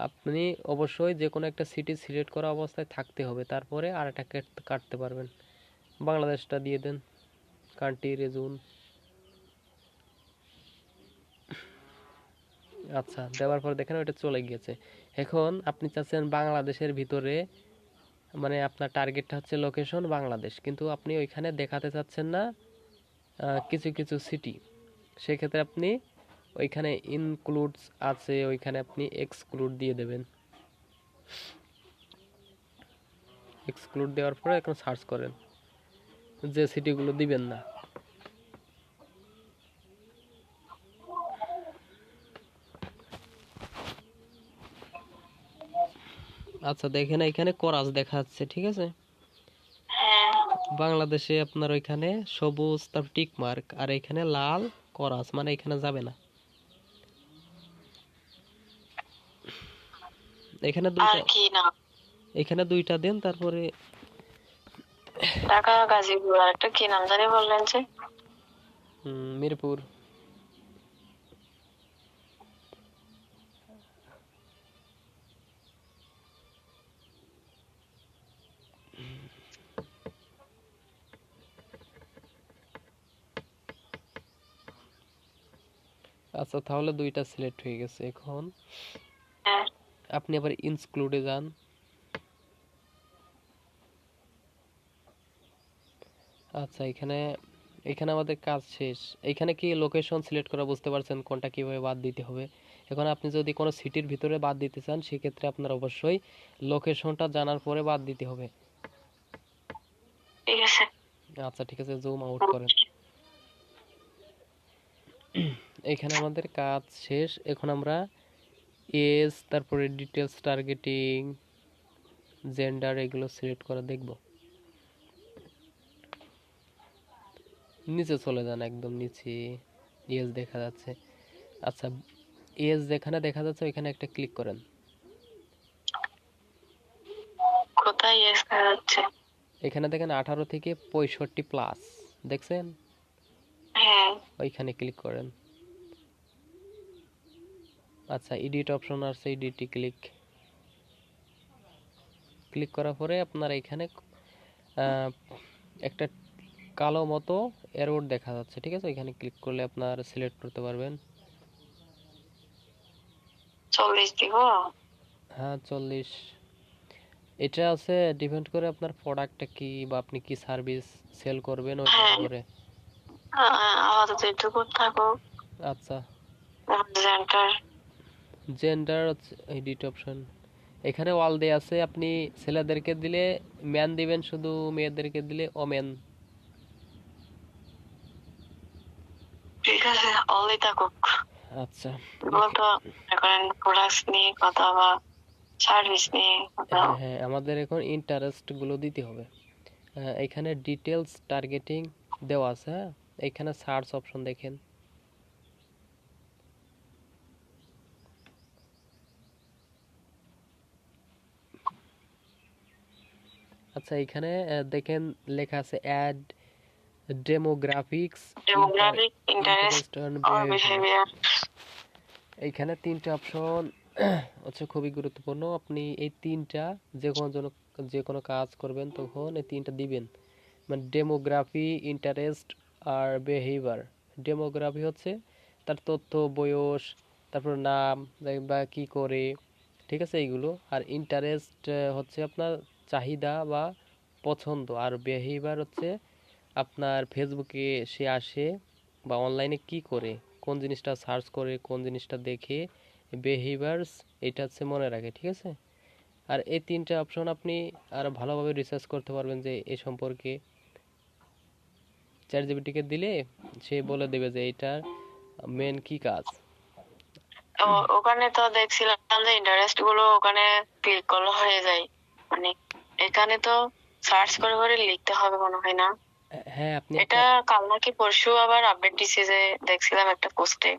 আপনি অবশ্যই যে কোনো একটা সিটি সিলেক্ট করা অবস্থায় থাকতে হবে, তারপরে আর একটা কাটতে পারবেন। বাংলাদেশটা দিয়ে দেন, কান্ট্রি রিজন। আচ্ছা দেওয়ার পর দেখেন ওইটা চলে গিয়েছে। এখন আপনি চাচ্ছেন বাংলাদেশের ভিতরে, মানে আপনার টার্গেটটা হচ্ছে লোকেশন বাংলাদেশ, কিন্তু আপনি ওইখানে দেখাতে চাচ্ছেন না কিছু কিছু সিটি। সেক্ষেত্রে আপনি ওইখানে ইনক্লুডস আছে, ওইখানে আপনি এক্সক্লুড দিয়ে দেবেন। এক্সক্লুড দেওয়ার পরে এখন সার্চ করেন যে সিটিগুলো দিবেন না। আচ্ছা দেখেন এখানে করাস দেখা যাচ্ছে, ঠিক আছে। হ্যাঁ। বাংলাদেশে আপনার ওইখানে সবুজ তারপর টিক মার্ক, আর এখানে লাল করাস, মানে এখানে যাবে না। এখানে আর দুইটা, কি না? এখানে দুইটা দেন, তারপরে ঢাকা গাজীপুর আর একটা কি নাম জানি বললেন যে? মিরপুর। আচ্ছা তাহলে দুইটা সিলেক্ট হয়ে গেছে। এখন হ্যাঁ। আপনি আবার ইনক্লুডে যান। আচ্ছা এখানে, এখানে আমাদের কাজ শেষ। এখানে কি লোকেশন সিলেক্ট করা, বুঝতে পারছেন কোনটা কিভাবে বাদ দিতে হবে। এখন আপনি যদি কোনো সিটির ভিতরে বাদ দিতে চান, সেক্ষেত্রে আপনার অবশ্যই লোকেশনটা জানার পরে বাদ দিতে হবে। ঠিক আছে। আচ্ছা ঠিক আছে, জুম আউট করেন। এখানে আমাদের কাজ শেষ। এখন আমরা এজ, তারপরে ডিটেলস, টার্গেটিং, জেন্ডার, এগুলো সিলেক্ট করে দেখব। নিচে চলে যান, একদম নিচে এজ দেখা যাচ্ছে। আচ্ছা এজ যেখানে দেখা যাচ্ছে ওইখানে একটা ক্লিক করেন। কোথায় ইয়েস করা যাচ্ছে? এখানে দেখেন 18 থেকে 65 প্লাস, দেখছেন? হ্যাঁ। ওইখানে ক্লিক করেন। আচ্ছা এডিট অপশন আছে, এডিটে ক্লিক ক্লিক করার পরে আপনার এখানে একটা কালো মতো এরর দেখা যাচ্ছে, ঠিক আছে। এখানে ক্লিক করলে আপনার সিলেক্ট করতে পারবেন। 40 দিব? হ্যাঁ 40। এটা আছে ডিপেন্ড করে আপনার প্রোডাক্টটা কি, বা আপনি কি সার্ভিস সেল করবেন ওইটার হ্যাঁ। উপরে। আপাতত এটুকু থাকুক। আচ্ছা সেন্টার। জেন্ডার এডিট অপশন, এখানে অল দেয়া আছে। আপনি ছেলেদেরকে দিলে ম্যান দিবেন শুধু, মেয়েদেরকে দিলে ওমেন। ঠিক আছে, অনলি থাকুক। আচ্ছা মূলত এখন প্রোডাক্টস নিয়ে কথা বা সার্ভিস নিয়ে কথা। হ্যাঁ হ্যাঁ, আমাদের এখন ইন্টারেস্ট গুলো দিতে হবে। এখানে ডিটেলস টার্গেটিং দেওয়া আছে। হ্যাঁ, এখানে সার্চ অপশন দেখেন। আচ্ছা, এখানে দেখেন লেখা আছে add demographics, demographic, interest interest and or behaviour. Behaviour. এইখানে তিনটা অপশন হচ্ছে খুবই গুরুত্বপূর্ণ। আপনি এই তিনটা যে কোনো কাজ করবেন তখন এই তিনটা দিবেন। মানে ডেমোগ্রাফি, ইন্টারেস্ট আর বিহেভিয়ার। ডেমোগ্রাফি হচ্ছে তার তথ্য, বয়স, তারপর নাম বা কি করে, ঠিক আছে এইগুলো। আর ইন্টারেস্ট হচ্ছে আপনার চাহিদা বা পছন্দ। আর বিহেভিয়ার হচ্ছে আপনার ফেসবুকে সে আসে বা অনলাইনে কি করে, কোন জিনিসটা সার্চ করে, কোন জিনিসটা দেখে, বিহেভিয়ার্স এটা হচ্ছে মনে রাখে, ঠিক আছে। আর এই তিনটা অপশন আপনি আরো ভালোভাবে রিসার্চ করতে পারবেন যে এ সম্পর্কে। চ্যাট জিপিটিকে দিলে সে বলে দেবে যে এটার মেন কি কাজ। ওখানে তো দেখছিলাম যে ইন্টারেস্ট গুলো ওখানে ক্লিক করলে হয়ে যায়, মানে এখানে তো সার্চ করে করে লিখতে হবে মনে হয় না? হ্যাঁ, আপনি এটা কাল নাকি পরশু আবার আপডেট দিছে যে, দেখছিলাম একটা পোস্টে।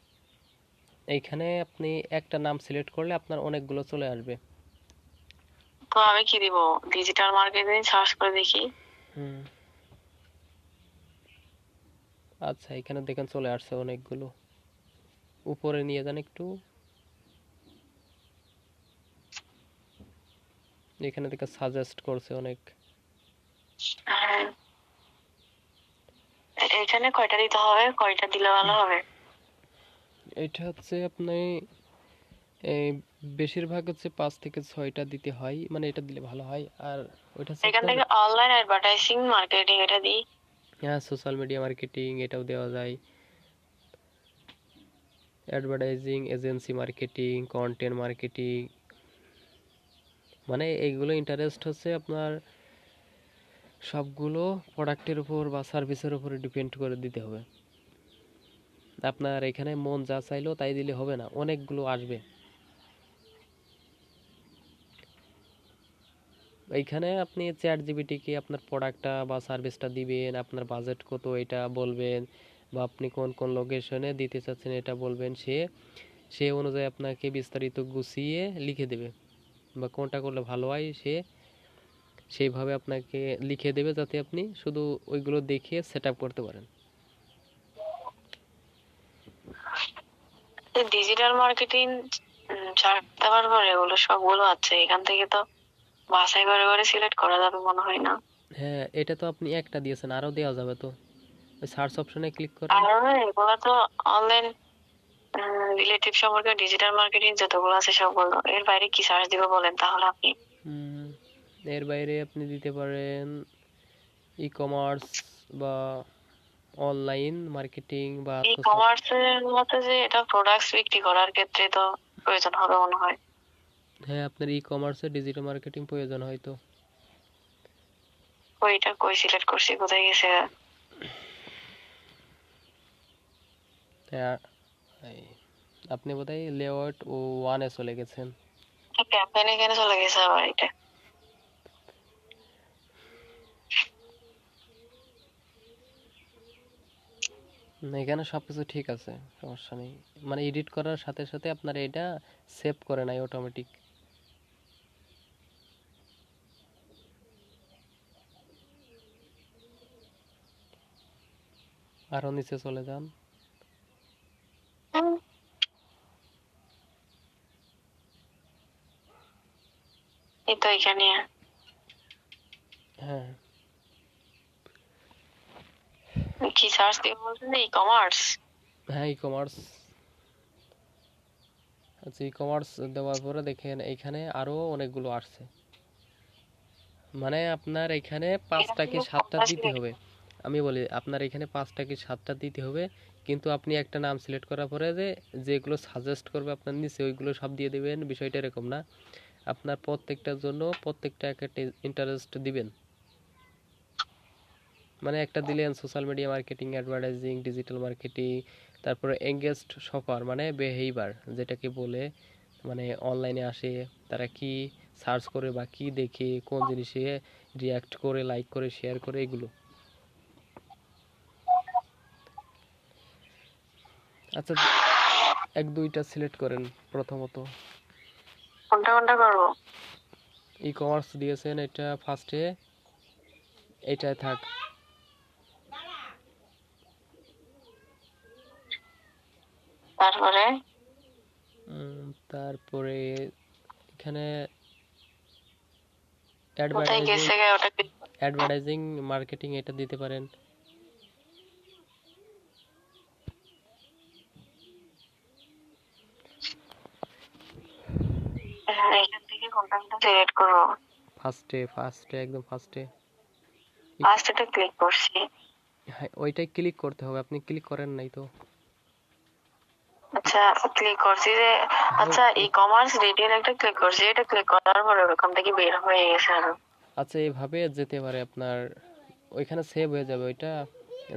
এইখানে আপনি একটা নাম সিলেক্ট করলে আপনার অনেকগুলো চলে আসবে। তো আমি কি দিব? ডিজিটাল মার্কেটিং সার্চ করে দেখি। হুম, আচ্ছা, এখানে দেখেন চলে আসছে অনেকগুলো। উপরে নিয়ে যান একটু। এখানে দেখে সাজেস্ট করছে অনেক। হ্যাঁ, এখানে কয়টা দিতে হবে? কয়টা দিলে ভালো হবে? এটা হচ্ছে আপনি এই বেশিরভাগ হচ্ছে 5 থেকে 6টা দিতে হয়, মানে এটা দিলে ভালো হয়। আর ওইটা হচ্ছে এখান আপনার থেকে অনলাইন অ্যাডভার্টাইজিং মার্কেটিং এটা দিই। হ্যাঁ, সোশ্যাল মিডিয়া মার্কেটিং এটাও দেওয়া যায়। Advertising, agency marketing, content marketing, মানে এইগুলো ইন্টারেস্ট হচ্ছে আপনার সবগুলো প্রোডাক্টের উপর বা সার্ভিসের উপরে ডিপেন্ড করে দিতে হবে। আপনার এখানে মন যা চাইলো তাই দিলে হবে না, অনেকগুলো আসবে। এইখানে আপনি চ্যাট জিপিটিকে আপনার প্রোডাক্টটা বা সার্ভিসটা দিবেন, আপনার বাজেট কত এটা বলবেন, বা আপনি কোন কোন লোকেশনে দিতে চাচ্ছেন এটা বলবেন। সে অনুযায়ী আপনাকে বিস্তারিত গুছিয়ে লিখে দেবে, বা কোনটা করলে ভালো হয় সেইভাবে আপনাকে লিখে দেবে, যাতে আপনি শুধু ওইগুলো দেখে সেট আপ করতে পারেন। ডিজিটাল মার্কেটিং ছাড়তে দেওয়ার পরে এগুলো সবগুলো আছে, এখান থেকে তো বাছাই করে করে সিলেক্ট করা যাবে মনে হয় না? হ্যাঁ, এটা তো আপনি একটা দিয়েছেন, আরও দেওয়া যাবে তো। ওই সার্চ অপশনে ক্লিক করেন। আর এগুলো তো অনলাইন রিলেটিভ সম্পর্কে ডিজিটাল মার্কেটিং যতগুলো আছে সবগুলো, এর বাইরে কি সার্চ দিব বলেন তাহলে আপনি? হুম, এর বাইরে আপনি দিতে পারেন ই কমার্স বা অনলাইন মার্কেটিং বা ই সোশ্যাল। কমার্সের মতে যে এটা প্রোডাক্টস বিক্রি করার ক্ষেত্রে তো প্রয়োজন হবে মনে হয়। হ্যাঁ, আপনার ই কমার্সে ডিজিটাল মার্কেটিং প্রয়োজন হয়তো। ওইটা কই সিলেক্ট করছি, কোথায় গেছে? হ্যাঁ, এই, আপনি বোধহয় লেআউট ও ওয়ানে চলে গেছেন। ক্যাম্পেইনে কেন চলে গেছে আবার এটা? এখানে সবকিছু ঠিক আছে, সমস্যা নেই। মানে এডিট করার সাথে সাথে আপনার এটা সেভ করে নাই অটোমেটিক। আরো নিচে চলে যান। হুম, এই তো এখানে। হ্যাঁ, কি সার্চ দিব বলছেন? E commerce? হ্যাঁ, ই কমার্স। আচ্ছা, ই কমার্স দেওয়ার পরে দেখেন এইখানে আরো অনেকগুলো আসছে। মানে আপনার এখানে এখান 5টা কি থেকে 7টা কোনটা দিতে সিলেক্ট? হবে। আমি বলি আপনার এখানে 5টা কি 7টা দিতে হবে, কিন্তু আপনি একটা নাম সিলেক্ট করার পরে যেগুলো সাজেস্ট করবে আপনার নিচে ওইগুলো সব দিয়ে দিবেন, বিষয়টা এরকম না। আপনার প্রত্যেকটার জন্য প্রত্যেকটা এক একটা ইন্টারেস্ট দিবেন। মানে একটা দিলেন social media marketing, advertising, digital marketing, তারপরে এঙ্গেজড শপার মানে বিহেভিয়ার যেটাকে বলে, মানে অনলাইনে আসে তারা কি সার্চ করে বা কি দেখে কোন জিনিসে রিয়াক্ট করে, লাইক করে, শেয়ার করে, এগুলো। আচ্ছা, এক দুইটা সিলেক্ট করেন প্রথমত। কোনটা কোনটা করবো? ই কমার্স দিয়েছেন, এটা ফার্স্টে, এটাই থাক। তারপরে তারপরে এখানে কোথায় গেছে গে ওটা? অ্যাডভার্টাইজিং মার্কেটিং এটা দিতে পারেন। হ্যাঁ, এখান থেকে কোনটা কোনটা সিলেক্ট করবো? ফার্স্টে একদম ফার্স্টে। ফার্স্ট এটা ক্লিক করছি। হ্যাঁ, ওইটাই ক্লিক করতে হবে, আপনি ক্লিক করেন নাই তো। আচ্ছা, ক্লিক করছি যে, আচ্ছা ই কমার্স রিটেল একটা ক্লিক করছি, এটা ক্লিক করার পরে ওরকম থেকে বের হয়ে গেছে আরো। আচ্ছা, এভাবে যেতে পারে আপনার, ওইখানে সেভ হয়ে যাবে ওইটা।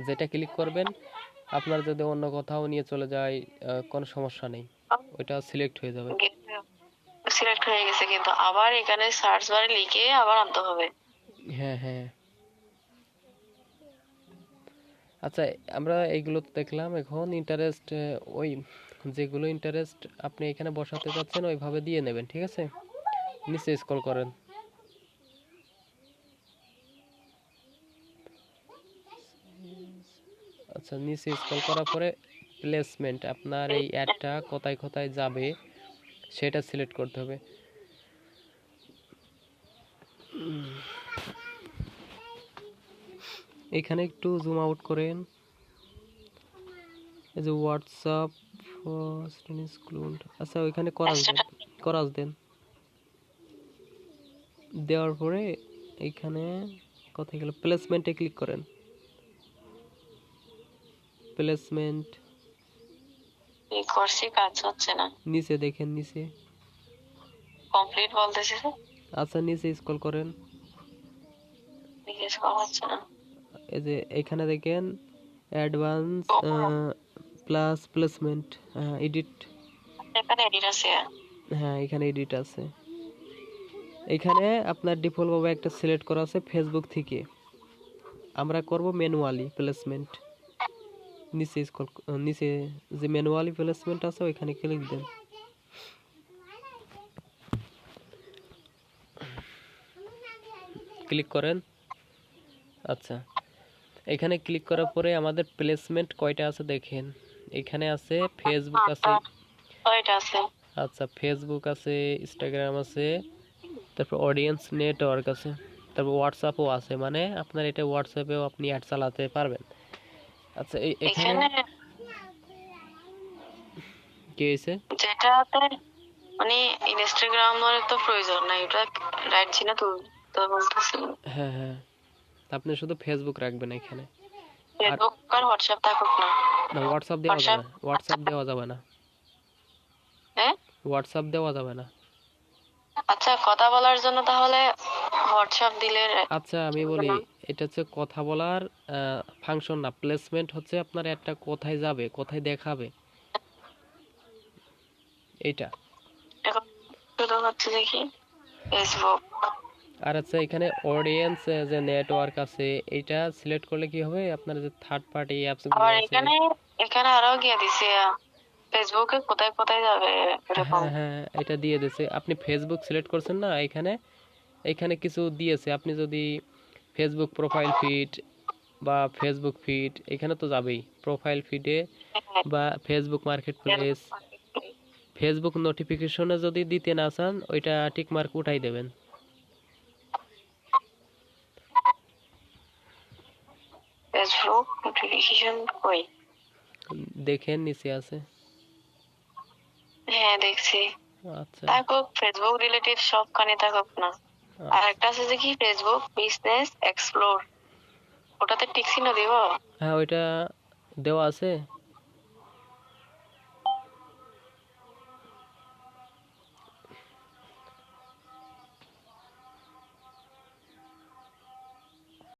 যেটা ক্লিক করবেন, আপনার যদি অন্য কোথাও নিয়ে চলে যায় কোনো সমস্যা নেই, ওইটা সিলেক্ট হয়ে যাবে। সিলেক্ট হয়ে গেছে, কিন্তু আবার এখানে সার্চ বারে লিখে আবার আনতে হবে। হ্যাঁ হ্যাঁ। আচ্ছা, আমরা এইগুলো তো দেখলাম। এখন ইন্টারেস্ট, ওই যেগুলো ইন্টারেস্ট আপনি এখানে বসাতে চাচ্ছেন ওইভাবে দিয়ে নেবেন, ঠিক আছে? নিচে স্ক্রল করেন। আচ্ছা, নিচে স্ক্রল করার পরে প্লেসমেন্ট, আপনার এই অ্যাডটা কোথায় কোথায় যাবে সেটা সিলেক্ট করতে হবে। এখানে একটু জুম আউট করেন। এই যে হোয়াটসঅ্যাপ আচ্ছা, ওইখানে করাস দেন। দেওয়ার পরে এইখানে কোথায় গেল, প্লেসমেন্টে ক্লিক করেন। প্লেসমেন্ট করছি, কাজ হচ্ছে না। নিচে দেখেন, নিচে কমপ্লিট বলতেছে। আচ্ছা, নিচে স্ক্রল করেন। জিজ্ঞেস করা হচ্ছে না। এই যে এখানে দেখেন অ্যাডভান্স প্লাস প্লেসমেন্ট, এডিট। এখানে এডিট আছে। হ্যাঁ, এখানে এডিট আছে। এখানে আপনার ডিফল্ট ভাবে একটা সিলেক্ট করা আছে ফেসবুক থেকে, আমরা করব ম্যানুয়ালি প্লেসমেন্ট। নিচে স্ক্রল, নিচে যে ম্যানুয়ালি প্লেসমেন্ট আছে ওইখানে ক্লিক দেন। ক্লিক করেন। আচ্ছা, এখানে ক্লিক করার পরে আমাদের প্লেসমেন্ট কয়টা আছে দেখেন। এখানে আছে ফেসবুক আছে। কয়টা আছে? আচ্ছা, ফেসবুক আছে, ইনস্টাগ্রাম আছে, তারপর অডিয়েন্স নেটওয়ার্ক আছে, তারপর হোয়াটসঅ্যাপও আছে। মানে আপনার এটা হোয়াটসঅ্যাপেও আপনি অ্যাড চালাতে পারবেন। আচ্ছা, এখানে কি হয়েছে? যেটাতে মানে ইনস্টাগ্রামের তো প্রয়োজন নাই, এটা রাইট ছিল তো, তো বলতেছি। হ্যাঁ হ্যাঁ, আপনি শুধু ফেসবুক রাখবেন এখানে। ফেসবুক আর হোয়াটসঅ্যাপ থাকুক না। না, হোয়াটসঅ্যাপ দেওয়া যাবে না, হোয়াটসঅ্যাপ দেওয়া যাবে না। হ্যাঁ, হোয়াটসঅ্যাপ দেওয়া যাবে না। আচ্ছা, কথা বলার জন্য তাহলে হোয়াটসঅ্যাপ দিলে। আচ্ছা, আমি বলি, এটা হচ্ছে কথা বলার ফাংশন না, প্লেসমেন্ট হচ্ছে আপনার একটা কোথায় যাবে, কোথায় দেখাবে, এইটা। এখন শুরু হচ্ছে দেখি ফেসবুক। আর আচ্ছা, এখানে অডিয়েন্স যে নেটওয়ার্ক আছে এটা সিলেক্ট করলে কি হবে, আপনার যে থার্ড পার্টি অ্যাপস গুলো আবার আছে। এখানে আরো গিয়ে দিছে ফেসবুকে কোথায় কোথায় যাবে এরকম। হ্যাঁ হ্যাঁ, এটা দিয়ে দিয়েছে। আপনি ফেসবুক সিলেক্ট করছেন না, এখানে এখানে কিছু দিয়েছে। আপনি যদি ফেসবুক প্রোফাইল ফিড বা ফেসবুক ফিড, এখানে তো যাবেই প্রোফাইল ফিডে, বা ফেসবুক মার্কেট প্লেস, ফেসবুক নোটিফিকেশনে যদি দিতে না চান ওইটা টিক মার্ক উঠাই দেবেন। ফেসবুক নোটিফিকেশন কই? দেখেন, নিচে আছে। হ্যাঁ, দেখছি। আচ্ছা থাকুক, ফেসবুক রিলেটেড সবখানে থাকুক না। আর একটা আছে যে কি, ফেসবুক বিজনেস এক্সপ্লোর, ওটাতে টিক চিহ্ন দিব। হ্যাঁ, ওইটা দেওয়া আছে।